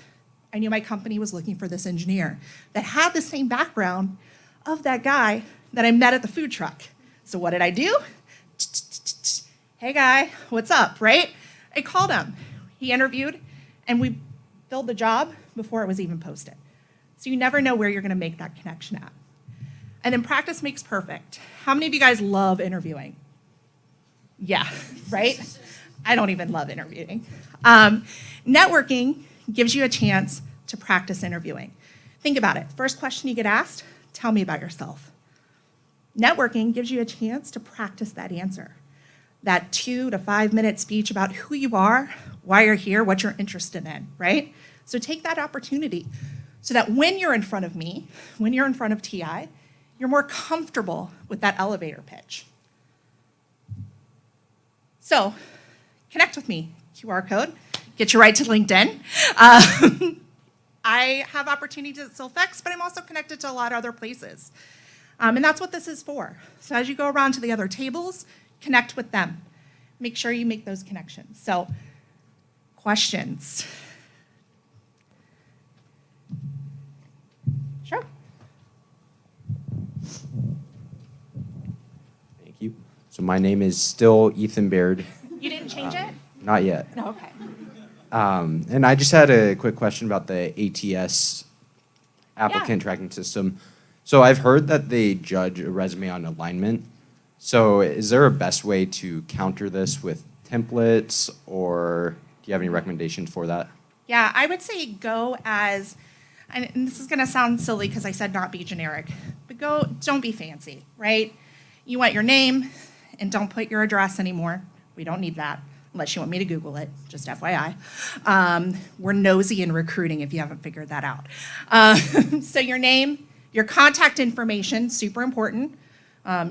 I knew my company was looking for this engineer that had the same background of that guy that I met at the food truck. So what did I do? Hey guy, what's up, right? I called him. He interviewed, and we filled the job before it was even posted. So you never know where you're gonna make that connection at. And then practice makes perfect. How many of you guys love interviewing? Yeah, right? I don't even love interviewing. Networking gives you a chance to practice interviewing. Think about it. First question you get asked, tell me about yourself. Networking gives you a chance to practice that answer. That 2 to 5 minute speech about who you are, why you're here, what you're interested in, right? So take that opportunity so that when you're in front of me, when you're in front of TI, you're more comfortable with that elevator pitch. So connect with me, QR code, get you right to LinkedIn. I have opportunities at Silfex, but I'm also connected to a lot of other places. And that's what this is for. So as you go around to the other tables, connect with them. Make sure you make those connections. So, questions? Sure. Thank you. So my name is still Ethan Baird. You didn't change it? Not yet. No, okay. And I just had a quick question about the ATS applicant tracking system. So I've heard that they judge a resume on alignment. So is there a best way to counter this with templates, or do you have any recommendations for that? Yeah, I would say go as, and this is going to sound silly because I said not be generic, but don't be fancy, right? You want your name, and don't put your address anymore. We don't need that, unless you want me to Google it, just FYI. We're nosy in recruiting if you haven't figured that out. So your name, your contact information, super important.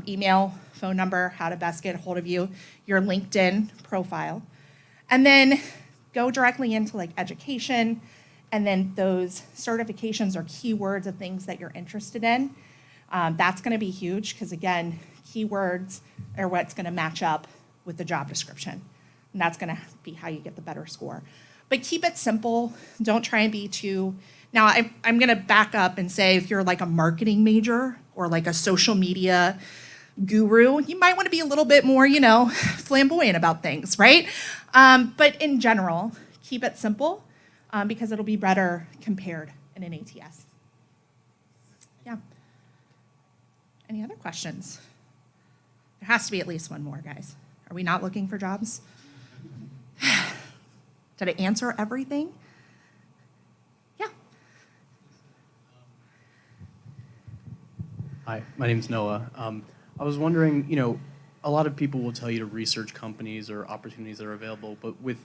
Email, phone number, how to best get a hold of you, your LinkedIn profile. And then go directly into like education, and then those certifications or keywords of things that you're interested in. That's gonna be huge, because again, keywords are what's gonna match up with the job description. And that's gonna be how you get the better score. But keep it simple, don't try and be too, now I'm gonna back up and say if you're like a marketing major or like a social media guru, you might wanna be a little bit more, flamboyant about things, right? But in general, keep it simple because it'll be better compared in an ATS. Yeah. Any other questions? There has to be at least one more, guys. Are we not looking for jobs? Did I answer everything? Yeah. Hi, my name's Noah. I was wondering, a lot of people will tell you to research companies or opportunities that are available, but with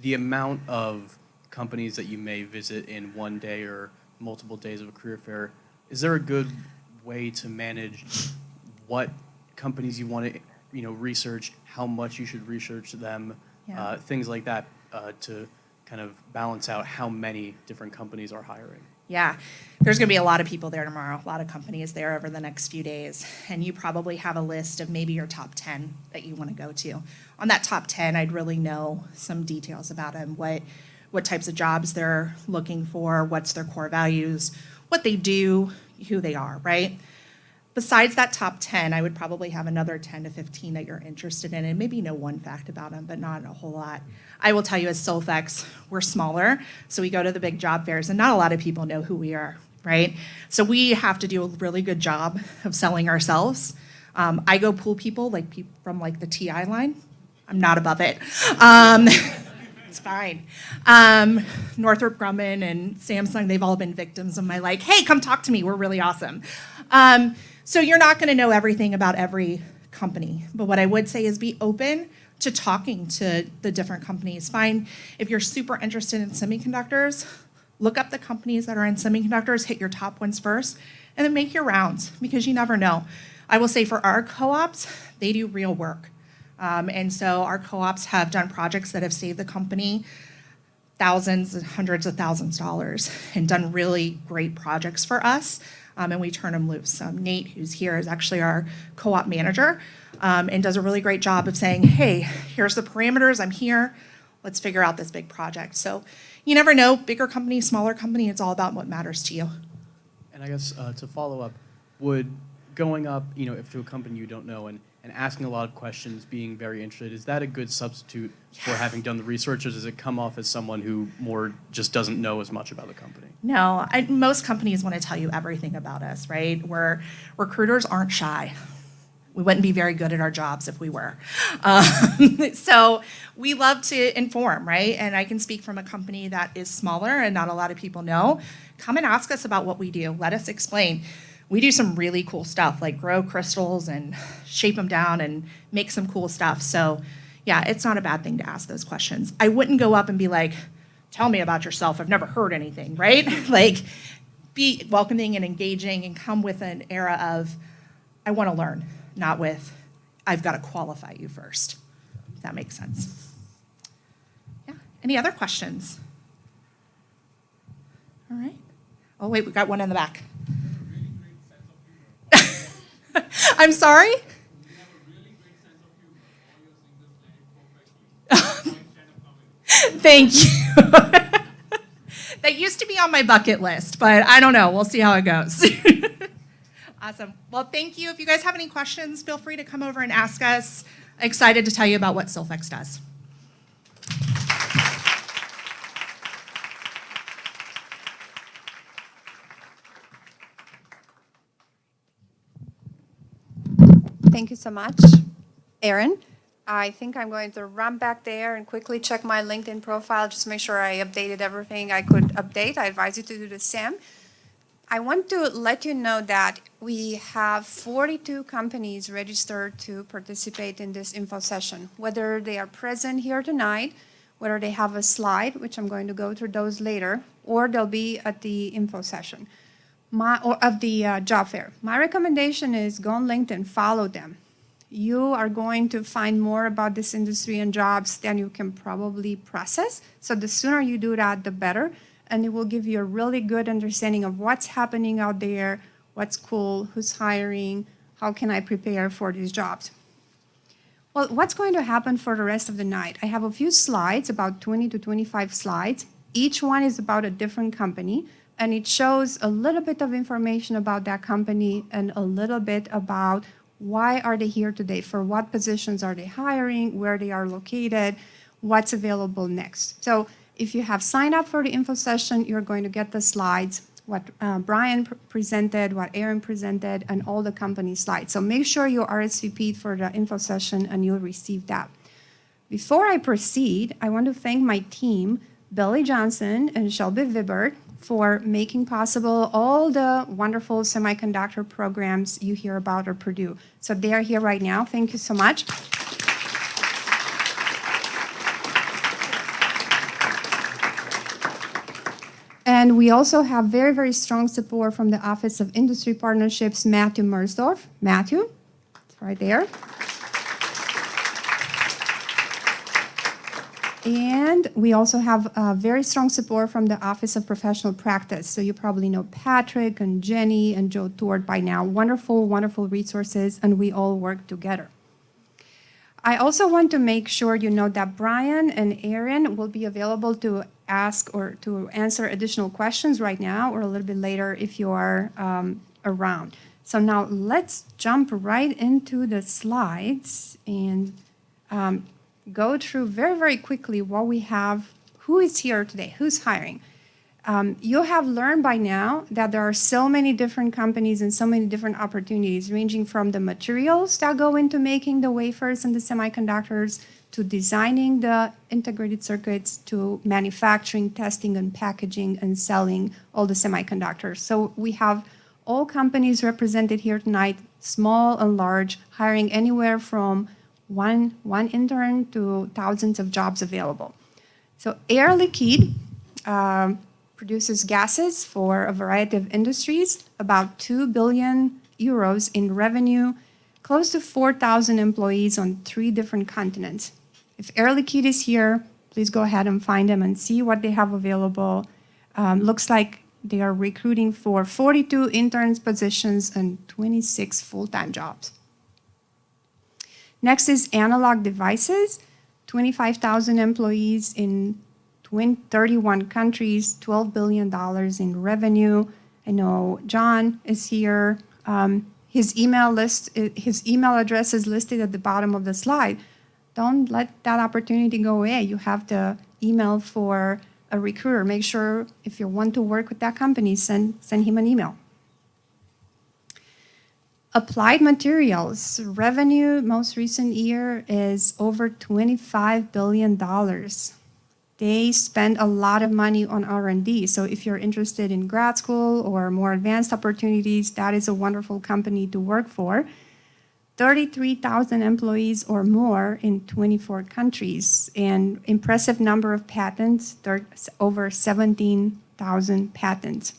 the amount of companies that you may visit in one day or multiple days of a career fair, is there a good way to manage what companies you want to, research, how much you should research them, things like that, to kind of balance out how many different companies are hiring? Yeah, there's going to be a lot of people there tomorrow, a lot of companies there over the next few days, and you probably have a list of maybe your top 10 that you want to go to. On that top 10, I'd really know some details about them, what types of jobs they're looking for, what's their core values, what they do, who they are, right? Besides that top 10, I would probably have another 10 to 15 that you're interested in, and maybe know one fact about them, but not a whole lot. I will tell you, as Silfex, we're smaller, so we go to the big job fairs, and not a lot of people know who we are, right? So we have to do a really good job of selling ourselves. I go pull people from the TI line. I'm not above it. It's fine. Northrop Grumman and Samsung, they've all been victims of my hey, come talk to me, we're really awesome. So you're not gonna know everything about every company, but what I would say is be open to talking to the different companies. If you're super interested in semiconductors, look up the companies that are in semiconductors, hit your top ones first, and then make your rounds, because you never know. I will say for our co-ops, they do real work. And so our co-ops have done projects that have saved the company thousands and hundreds of thousands of dollars and done really great projects for us. and we turn them loose. Nate, who's here, is actually our co-op manager and does a really great job of saying, hey, here's the parameters, I'm here, let's figure out this big project. So you never know, bigger company, smaller company, it's all about what matters to you. And I guess to follow up, would going up, if to a company you don't know and asking a lot of questions, being very interested, is that a good substitute for having done the research, or does it come off as someone who more just doesn't know as much about the company? No, most companies want to tell you everything about us, right? Recruiters aren't shy. We wouldn't be very good at our jobs if we were. So we love to inform, right? And I can speak from a company that is smaller and not a lot of people know. Come and ask us about what we do. Let us explain. We do some really cool stuff, like grow crystals and shape them down and make some cool stuff. So yeah, it's not a bad thing to ask those questions. I wouldn't go up and be like, tell me about yourself, I've never heard anything, right? Like, be welcoming and engaging and come with an era of, I want to learn, not with, I've got to qualify you first. If that makes sense. Yeah, any other questions? All right. Oh wait, we got one in the back. I'm sorry? Thank you. That used to be on my bucket list, but I don't know. We'll see how it goes. Awesome. Well, thank you. If you guys have any questions, feel free to come over and ask us. Excited to tell you about what Silfex does. Thank you so much, Erin. I think I'm going to run back there and quickly check my LinkedIn profile, just make sure I updated everything I could update. I advise you to do the same. I want to let you know that we have 42 companies registered to participate in this info session, whether they are present here tonight, whether they have a slide, which I'm going to go through those later, or they'll be at the info session. Or of the job fair. My recommendation is go on LinkedIn, follow them. You are going to find more about this industry and jobs than you can probably process. So the sooner you do that, the better. And it will give you a really good understanding of what's happening out there, what's cool, who's hiring, how can I prepare for these jobs. Well, what's going to happen for the rest of the night? I have a few slides, about 20 to 25 slides. Each one is about a different company. And it shows a little bit of information about that company and a little bit about why are they here today, for what positions are they hiring, where they are located, what's available next. So if you have signed up for the info session, you're going to get the slides, what Brian presented, what Erin presented, and all the company slides. So make sure you RSVP'd for the info session and you'll receive that. Before I proceed, I want to thank my team, Billy Johnson and Shelby Vibbert, for making possible all the wonderful semiconductor programs you hear about at Purdue. So they are here right now. Thank you so much. And we also have very, very strong support from the Office of Industry Partnerships, Matthew Mersdorf. Matthew, it's right there. And we also have very strong support from the Office of Professional Practice. So you probably know Patrick and Jenny and Joe Tort by now. Wonderful, wonderful resources, and we all work together. I also want to make sure you know that Brian and Erin will be available to ask or to answer additional questions right now or a little bit later if you are around. So now let's jump right into the slides and go through very, very quickly what we have, who is here today, who's hiring. You have learned by now that there are so many different companies and so many different opportunities, ranging from the materials that go into making the wafers and the semiconductors, to designing the integrated circuits, to manufacturing, testing, and packaging, and selling all the semiconductors. So we have all companies represented here tonight, small and large, hiring anywhere from one intern to thousands of jobs available. So Air Liquide produces gases for a variety of industries, about 2 billion euros in revenue, close to 4,000 employees on 3 different continents. If Air Liquide is here, please go ahead and find them and see what they have available. Looks like They are recruiting for 42 interns positions and 26 full-time jobs. Next is Analog Devices, 25,000 employees in 31 countries, $12 billion in revenue. I know John is here. His email address is listed at the bottom of the slide. Don't let that opportunity go away. You have the email for a recruiter. Make sure if you want to work with that company, send him an email. Applied Materials revenue most recent year is over $25 billion. They spend a lot of money on R&D. So if you're interested in grad school or more advanced opportunities, that is a wonderful company to work for. 33,000 employees or more in 24 countries, and impressive number of patents, over 17,000 patents.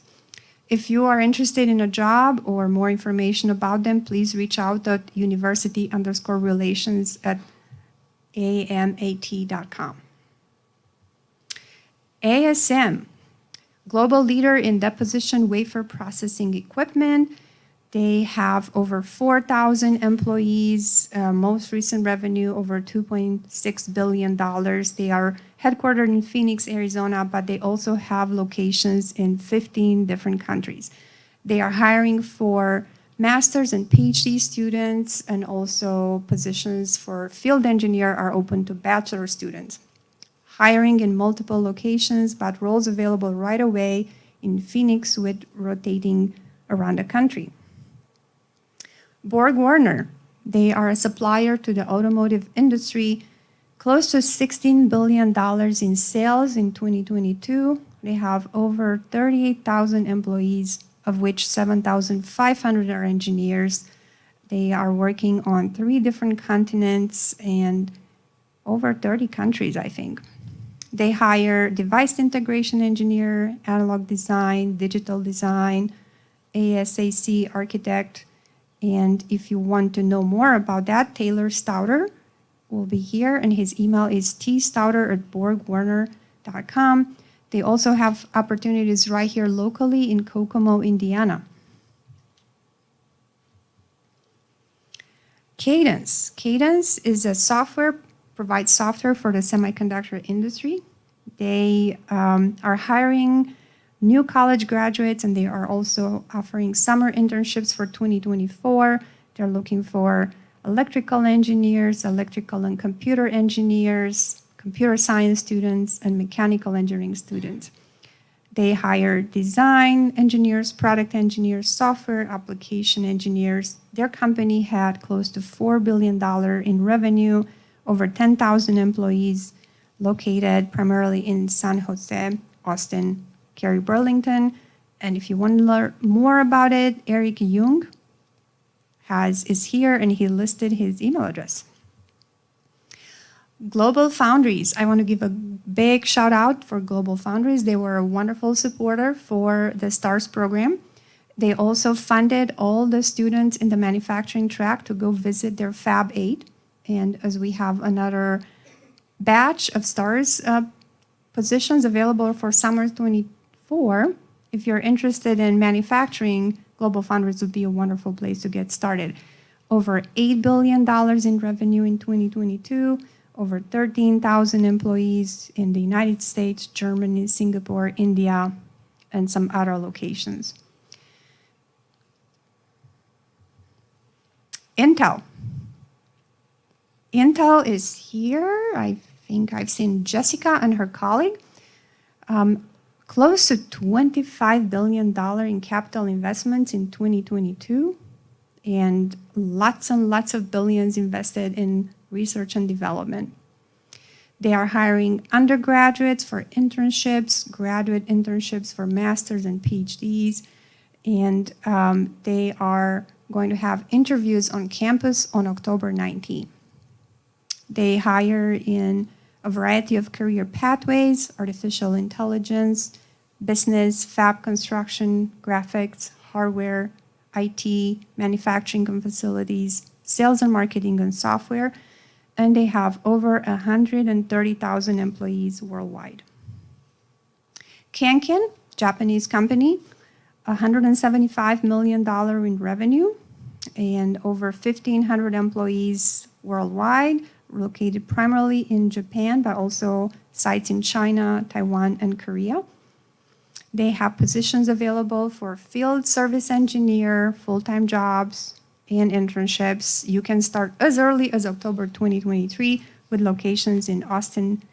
If you are interested in a job or more information about them, please reach out at university_relations@amat.com. ASM, global leader in deposition wafer processing equipment. They have over 4,000 employees, most recent revenue over $2.6 billion. They are headquartered in Phoenix, Arizona, but they also have locations in 15 different countries. They are hiring for master's and PhD students, and also positions for field engineer are open to bachelor students. Hiring in multiple locations, but roles available right away in Phoenix with rotating around the country. Borg-Warner, they are a supplier to the automotive industry, close to $16 billion in sales in 2022. They have over 38,000 employees, of which 7,500 are engineers. They are working on 3 different continents and over 30 countries, I think. They hire device integration engineer, analog design, digital design, ASAC architect. And if you want to know more about that, Taylor Stouter will be here, and his email is tstouter@borgwarner.com. They also have opportunities right here locally in Kokomo, Indiana. Cadence. Cadence is a provides software for the semiconductor industry. They are hiring new college graduates, and they are also offering summer internships for 2024. They're looking for electrical engineers, electrical and computer engineers, computer science students, and mechanical engineering students. They hire design engineers, product engineers, software application engineers. Their company had close to $4 billion in revenue, over 10,000 employees, located primarily in San Jose, Austin, Cary, Burlington. And if you want to learn more about it, Eric Jung is here, and he listed his email address. Global Foundries. I want to give a big shout out for Global Foundries. They were a wonderful supporter for the STARS program. They also funded all the students in the manufacturing track to go visit their Fab 8. And as we have another batch of STARS positions available for summer 24, if you're interested in manufacturing, Global Foundries would be a wonderful place to get started. Over $8 billion in revenue in 2022, over 13,000 employees in the United States, Germany, Singapore, India, and some other locations. Intel. Intel is here. I think I've seen Jessica and her colleague. Close to $25 billion in capital investments in 2022, and lots of billions invested in research and development. They are hiring undergraduates for internships, graduate internships for masters and PhDs, and they are going to have interviews on campus on October 19. They hire in a variety of career pathways: artificial intelligence, business, fab construction, graphics, hardware, IT, manufacturing and facilities, sales and marketing and software, and they have over 130,000 employees worldwide. Kanken, Japanese company, $175 million in revenue, and over 1,500 employees worldwide, located primarily in Japan, but also sites in China, Taiwan, and Korea. They have positions available for field service engineer, full-time jobs, and internships. You can start as early as October 2023 with locations in Austin,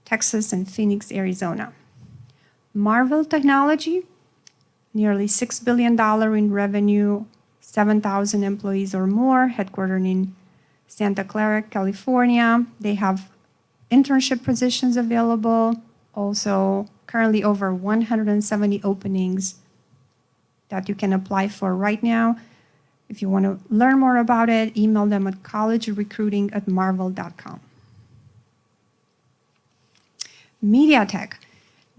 Texas, and Phoenix, Arizona. Marvell Technology, nearly $6 billion in revenue, 7,000 employees or more, headquartered in Santa Clara, California. They have internship positions available, also currently over 170 openings that you can apply for right now. If you want to learn more about it, email them at collegerecruiting@marvell.com. MediaTek.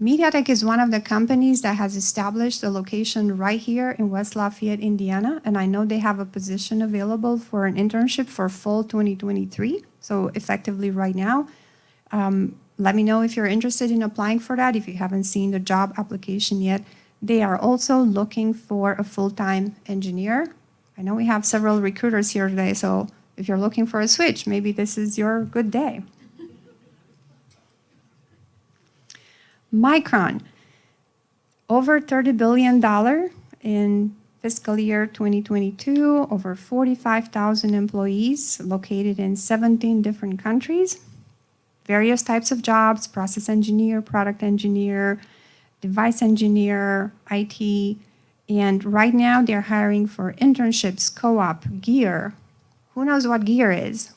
MediaTek is one of the companies that has established a location right here in West Lafayette, Indiana, and I know they have a position available for an internship for fall 2023, so effectively right now. Let me know if you're interested in applying for that, if you haven't seen the job application yet. They are also looking for a full-time engineer. I know we have several recruiters here today, so if you're looking for a switch, maybe this is your good day. Micron, over $30 billion in fiscal year 2022, over 45,000 employees located in 17 different countries, various types of jobs, process engineer, product engineer, device engineer, IT, and right now they're hiring for internships, co-op, gear. Who knows what gear is?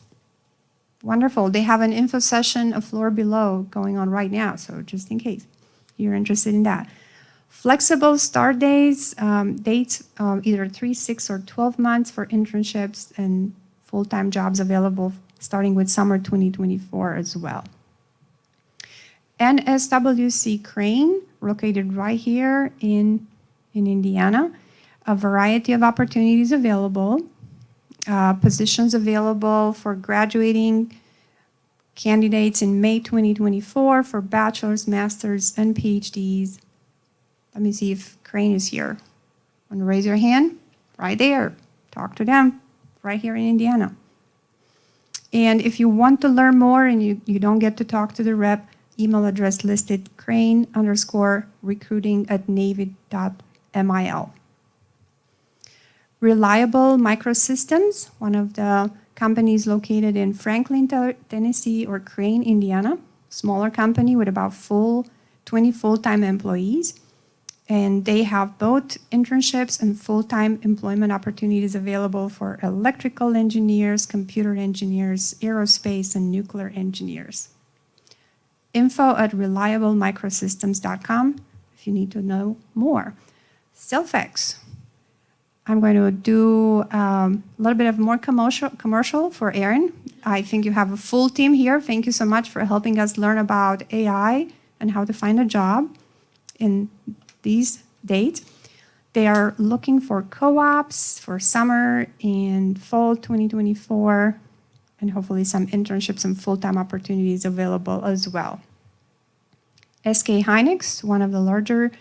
Wonderful. They have an info session a floor below going on right now, so just in case you're interested in that. Flexible start dates, either 3, 6, or 12 months for internships, and full-time jobs available starting with summer 2024 as well. NSWC Crane, located right here in Indiana, a variety of opportunities available. Positions available for graduating candidates in May 2024 for bachelor's, master's, and PhDs. Let me see if Crane is here. Want to raise your hand? Right there. Talk to them right here in Indiana. And if you want to learn more and you don't get to talk to the rep, email address listed crane_recruiting@navy.mil. Reliable Microsystems, one of the companies located in Franklin, Tennessee, or Crane, Indiana, smaller company with about 20 full-time employees. And they have both internships and full-time employment opportunities available for electrical engineers, computer engineers, aerospace, and nuclear engineers. info@reliablemicrosystems.com if you need to know more. Silfex. I'm going to do a little bit of more commercial for Erin. I think you have a full team here. Thank you so much for helping us learn about AI and how to find a job in these dates. They are looking for co-ops for summer and fall 2024, and hopefully some internships and full-time opportunities available as well. SK Hynix, one of the larger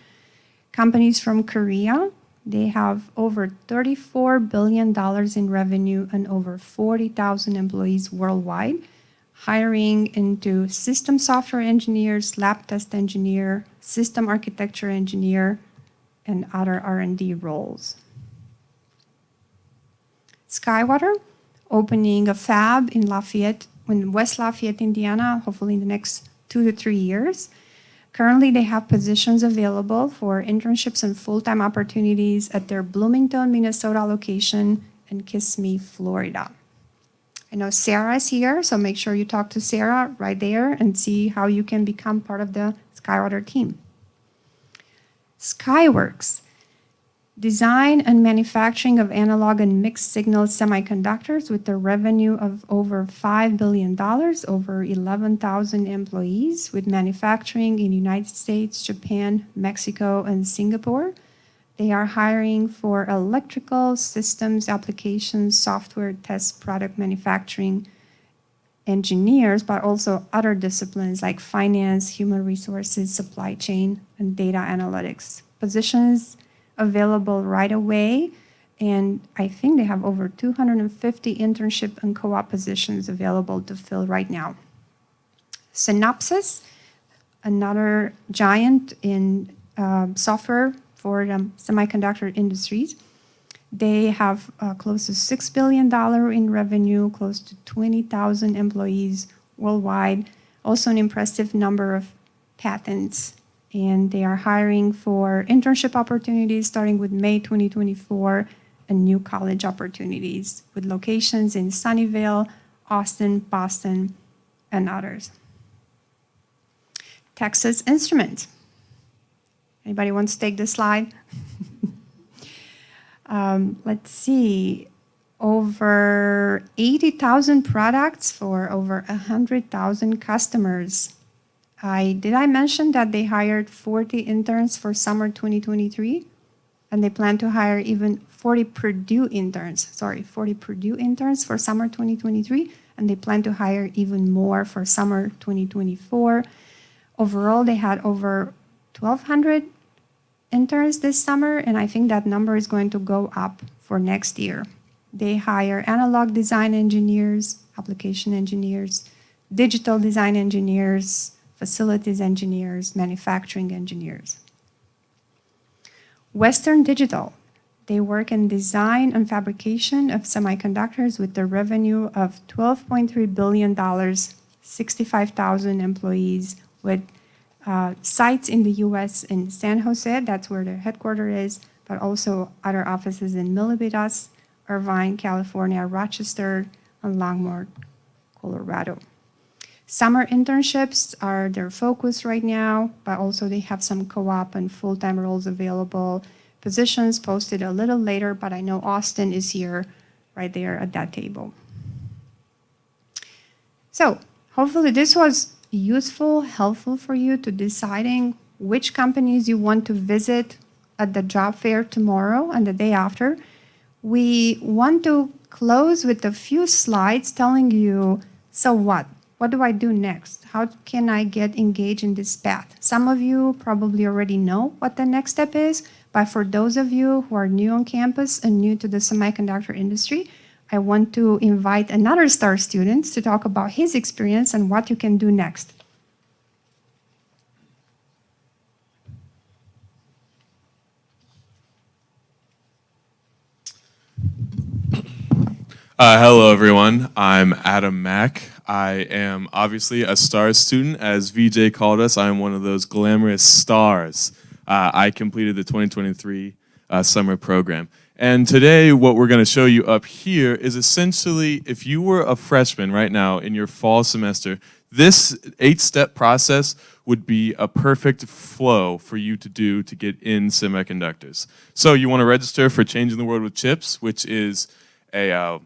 companies from Korea, they have over $34 billion in revenue and over 40,000 employees worldwide, hiring into system software engineers, lab test engineer, system architecture engineer, and other R&D roles. Skywater, opening a fab in West Lafayette, Indiana, hopefully in the next 2 to 3 years. Currently, they have positions available for internships and full-time opportunities at their Bloomington, Minnesota location and Kissimmee, Florida. I know Sarah is here, so make sure you talk to Sarah right there and see how you can become part of the Skywater team. Skyworks, design and manufacturing of analog and mixed signal semiconductors with a revenue of over $5 billion, over 11,000 employees, with manufacturing in the United States, Japan, Mexico, and Singapore. They are hiring for electrical systems, applications, software, test, product manufacturing, engineers, but also other disciplines like finance, human resources, supply chain, and data analytics. Positions available right away, and I think they have over 250 internship and co-op positions available to fill right now. Synopsys, another giant in software for semiconductor industries. They have close to $6 billion in revenue, close to 20,000 employees worldwide, also an impressive number of patents. And they are hiring for internship opportunities starting with May 2024 and new college opportunities with locations in Sunnyvale, Austin, Boston, and others. Texas Instruments. Anybody wants to take this slide? Let's see, over 80,000 products for over 100,000 customers. Did I mention that they hired 40 interns for summer 2023? And they plan to hire even 40 Purdue interns for summer 2023, and they plan to hire even more for summer 2024. Overall, they had over 1,200 interns this summer, and I think that number is going to go up for next year. They hire analog design engineers, application engineers, digital design engineers, facilities engineers, manufacturing engineers. Western Digital, they work in design and fabrication of semiconductors with a revenue of $12.3 billion, 65,000 employees with sites in the US in San Jose, that's where their headquarters is, but also other offices in Milpitas, Irvine, California, Rochester, and Longmont, Colorado. Summer internships are their focus right now, but also they have some co-op and full-time roles available. Positions posted a little later, but I know Austin is here, right there at that table. So hopefully this was useful, helpful for you to deciding which companies you want to visit at the job fair tomorrow and the day after. We want to close with a few slides telling you, so what? What do I do next? How can I get engaged in this path? Some of you probably already know what the next step is, but for those of you who are new on campus and new to the semiconductor industry, I want to invite another STAR student to talk about his experience and what you can do next. Hello, everyone. I'm Adam Mack. I am obviously a STARS student. As VJ called us, I am one of those glamorous stars. I completed the 2023 summer program. And today, what we're going to show you up here is essentially, if you were a freshman right now in your fall semester, this 8-step process would be a perfect flow for you to do to get in semiconductors. So you want to register for Changing the World with Chips, which is a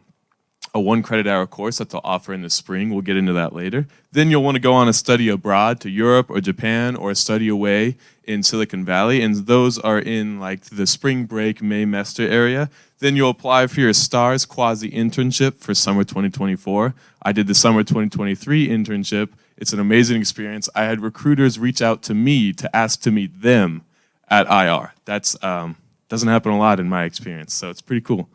1 credit hour course that they'll offer in the spring. We'll get into that later. Then you'll want to go on a study abroad to Europe or Japan, or a study away in Silicon Valley, and those are in like the spring break, May-mester area. Then you'll apply for your STARS quasi-internship for summer 2024. I did the summer 2023 internship. It's an amazing experience. I had recruiters reach out to me to ask to meet them at IR. That's doesn't happen a lot in my experience, so it's pretty cool.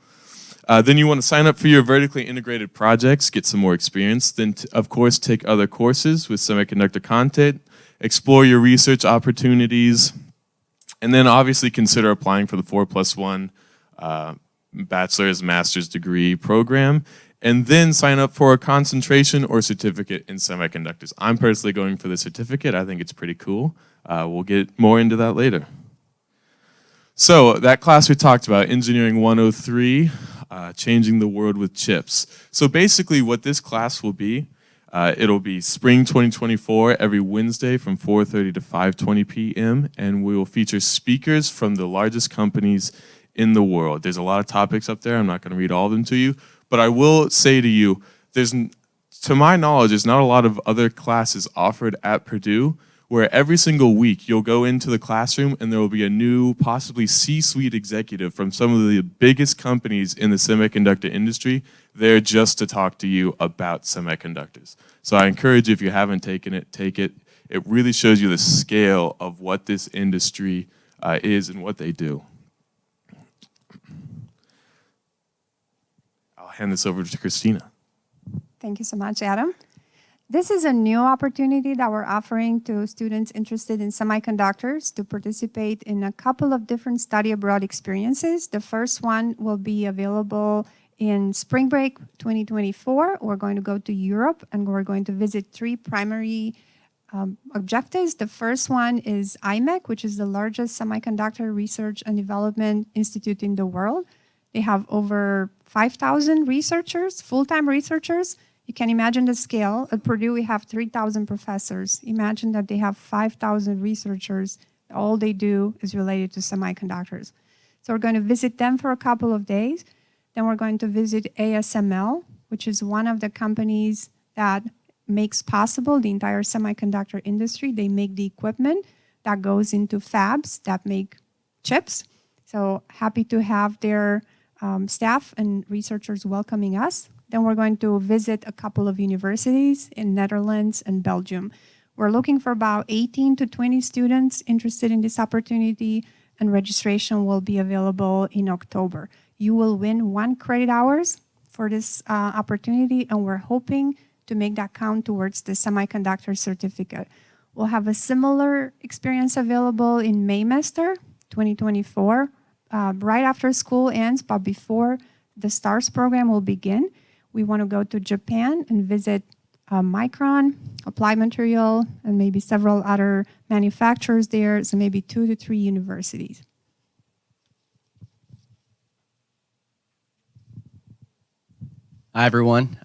Then you want to sign up for your vertically integrated projects, get some more experience. Then, of course, take other courses with semiconductor content, explore your research opportunities, and then obviously consider applying for the 4+1 bachelor's, master's degree program, and then sign up for a concentration or certificate in semiconductors. I'm personally going for the certificate. I think it's pretty cool. We'll get more into that later. So that class we talked about, Engineering 103, Changing the World with Chips. So basically what this class will be, it'll be spring 2024 every Wednesday from 4:30 to 5:20 p.m. and we will feature speakers from the largest companies in the world. There's a lot of topics up there. I'm not going to read all of them to you, but I will say to you, to my knowledge, there's not a lot of other classes offered at Purdue where every single week you'll go into the classroom and there will be a new, possibly C-suite executive from some of the biggest companies in the semiconductor industry there just to talk to you about semiconductors. So I encourage you, if you haven't taken it, take it. It really shows you the scale of what this industry is and what they do. I'll hand this over to Christina. Thank you so much, Adam. This is a new opportunity that we're offering to students interested in semiconductors to participate in a couple of different study abroad experiences. The first one will be available in spring break 2024. We're going to go to Europe and we're going to visit 3 primary objectives. The first one is IMEC, which is the largest semiconductor research and development institute in the world. They have over 5,000 researchers, full-time researchers. You can imagine the scale. At Purdue, we have 3,000 professors. Imagine that they have 5,000 researchers. All they do is related to semiconductors. So we're going to visit them for a couple of days. Then we're going to visit ASML, which is one of the companies that makes possible the entire semiconductor industry. They make the equipment that goes into fabs that make chips. So happy to have their staff and researchers welcoming us. Then we're going to visit a couple of universities in Netherlands and Belgium. We're looking for about 18 to 20 students interested in this opportunity, and registration will be available in October. You will win 1 credit hours for this opportunity, and we're hoping to make that count towards the semiconductor certificate. We'll have a similar experience available in Maymester 2024, right after school ends, but before the STARS program will begin. We want to go to Japan and visit Micron, Applied Material, and maybe several other manufacturers there, so maybe 2 to 3 universities. Hi, everyone.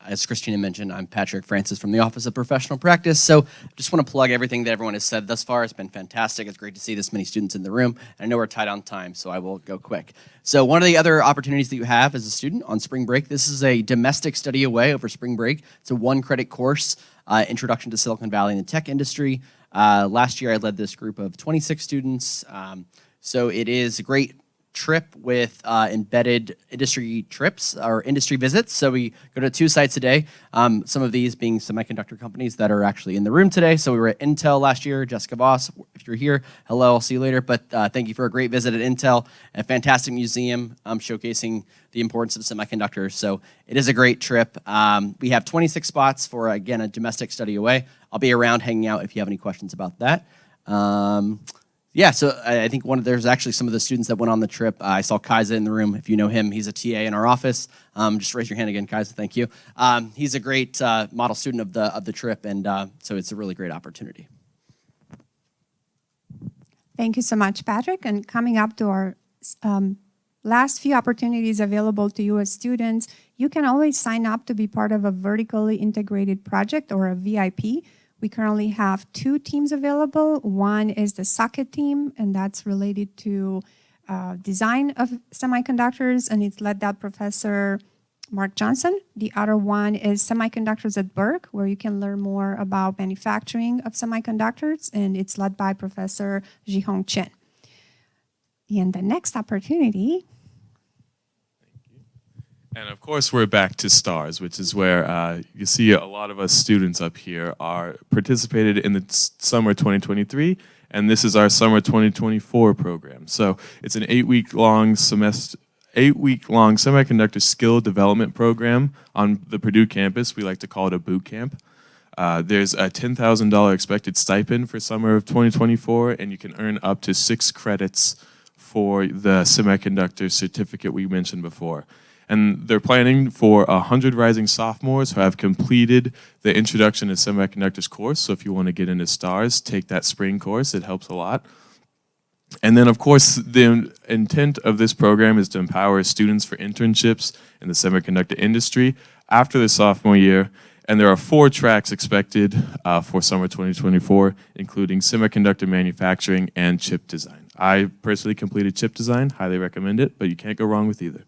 As Christina mentioned, I'm Patrick Francis from the Office of Professional Practice. So just want to plug everything that everyone has said thus far. It's been fantastic. It's great to see this many students in the room. I know we're tight on time, so I will go quick. So one of the other opportunities that you have as a student on spring break, this is a domestic study away over spring break. It's a 1-credit course, Introduction to Silicon Valley and the Tech Industry. Last year, I led this group of 26 students. So it is a great trip with embedded industry trips or industry visits. So we go to 2 sites a day, some of these being semiconductor companies that are actually in the room today. So we were at Intel last year. Jessica Voss, if you're here, hello, I'll see you later. But thank you for a great visit at Intel, a fantastic museum showcasing the importance of semiconductors. So it is a great trip. We have 26 spots for, again, a domestic study away. I'll be around hanging out if you have any questions about that. Yeah, so I think there's actually some of the students that went on the trip. I saw Kaiza in the room. If you know him, he's a TA in our office. Just raise your hand again, Kaiza, thank you. He's a great model student of the trip, and so it's a really great opportunity. Thank you so much, Patrick. And coming up to our last few opportunities available to you as students, you can always sign up to be part of a vertically integrated project or a VIP. We currently have 2 teams available. One is the socket team, and that's related to design of semiconductors, and it's led by Professor Mark Johnson. The other one is Semiconductors at Berkeley, where you can learn more about manufacturing of semiconductors, and it's led by Professor Jihong Chen. And the next opportunity. And of course, we're back to STARS, which is where you see a lot of us students up here are participated in the summer 2023, and this is our summer 2024 program. So it's an 8-week-long semiconductor skill development program on the Purdue campus. We like to call it a boot camp. There's a $10,000 expected stipend for summer of 2024, and you can earn up to 6 credits for the semiconductor certificate we mentioned before. And they're planning for 100 rising sophomores who have completed the Introduction to Semiconductors course. So if you want to get into STARS, take that spring course. It helps a lot. And then, of course, the intent of this program is to empower students for internships in the semiconductor industry after the sophomore year. And there are 4 tracks expected for summer 2024, including semiconductor manufacturing and chip design. I personally completed chip design, highly recommend it, but you can't go wrong with either.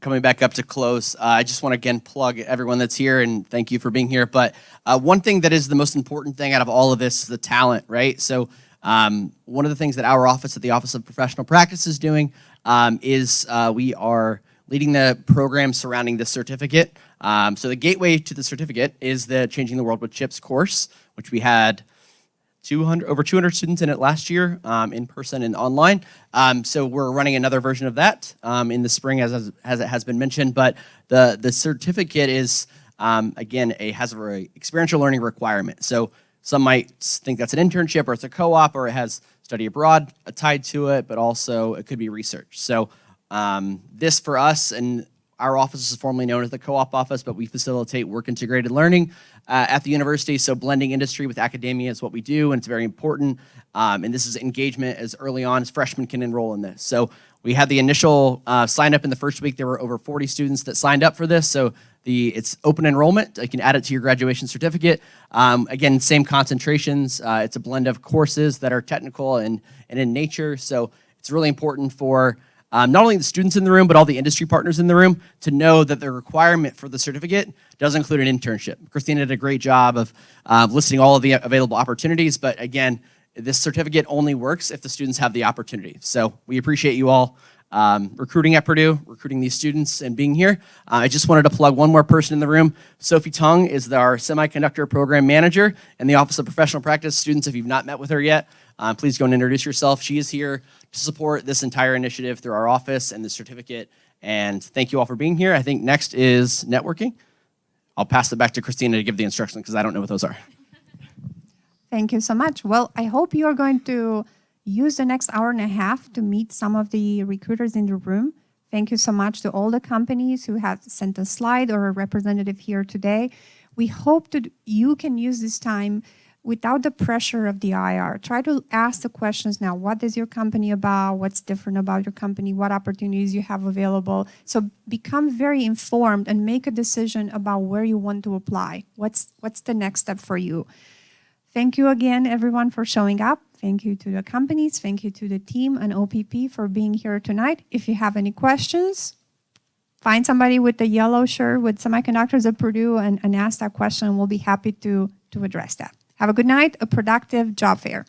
coming back up to close, I just want to again plug everyone that's here and thank you for being here. But one thing that is the most important thing out of all of this is the talent, right? So one of the things that our office at the Office of Professional Practice is doing is we are leading the program surrounding this certificate. So the gateway to the certificate is the Changing the World with Chips course, which we had over 200 students in it last year, in person and online. So we're running another version of that in the spring, as it has been mentioned. But the certificate is, again, has a experiential learning requirement. So some might think that's an internship, or it's a co-op, or it has study abroad tied to it, but also it could be research. So this for us, and our office is formerly known as the co-op office, but we facilitate work-integrated learning at the university. So blending industry with academia is what we do, and it's very important. And this is engagement as early on as freshmen can enroll in this. So we had the initial sign up in the first week. There were over 40 students that signed up for this. So it's open enrollment. You can add it to your graduation certificate. Again, same concentrations. It's a blend of courses that are technical and in nature. So it's really important for not only the students in the room, but all the industry partners in the room to know that the requirement for the certificate does include an internship. Christina did a great job of listing all of the available opportunities, but again, this certificate only works if the students have the opportunity. So we appreciate you all recruiting at Purdue, recruiting these students, and being here. I just wanted to plug one more person in the room. Sophie Tung is our Semiconductor Program Manager in the Office of Professional Practice. Students, if you've not met with her yet, please go and introduce yourself. She is here to support this entire initiative through our office and the certificate. And thank you all for being here. I think next is networking. I'll pass it back to Christina to give the instructions because I don't know what those are. Thank you so much. Well, I hope you're going to use the next hour and a half to meet some of the recruiters in the room. Thank you so much to all the companies who have sent a slide or a representative here today. We hope that you can use this time without the pressure of the IR. Try to ask the questions now. What is your company about? What's different about your company? What opportunities you have available? So become very informed and make a decision about where you want to apply. What's the next step for you? Thank you again, everyone, for showing up. Thank you to the companies. Thank you to the team and OPP for being here tonight. If you have any questions, find somebody with the yellow shirt with Semiconductors at Purdue and ask that question. We'll be happy to address that. Have a good night, a productive job fair.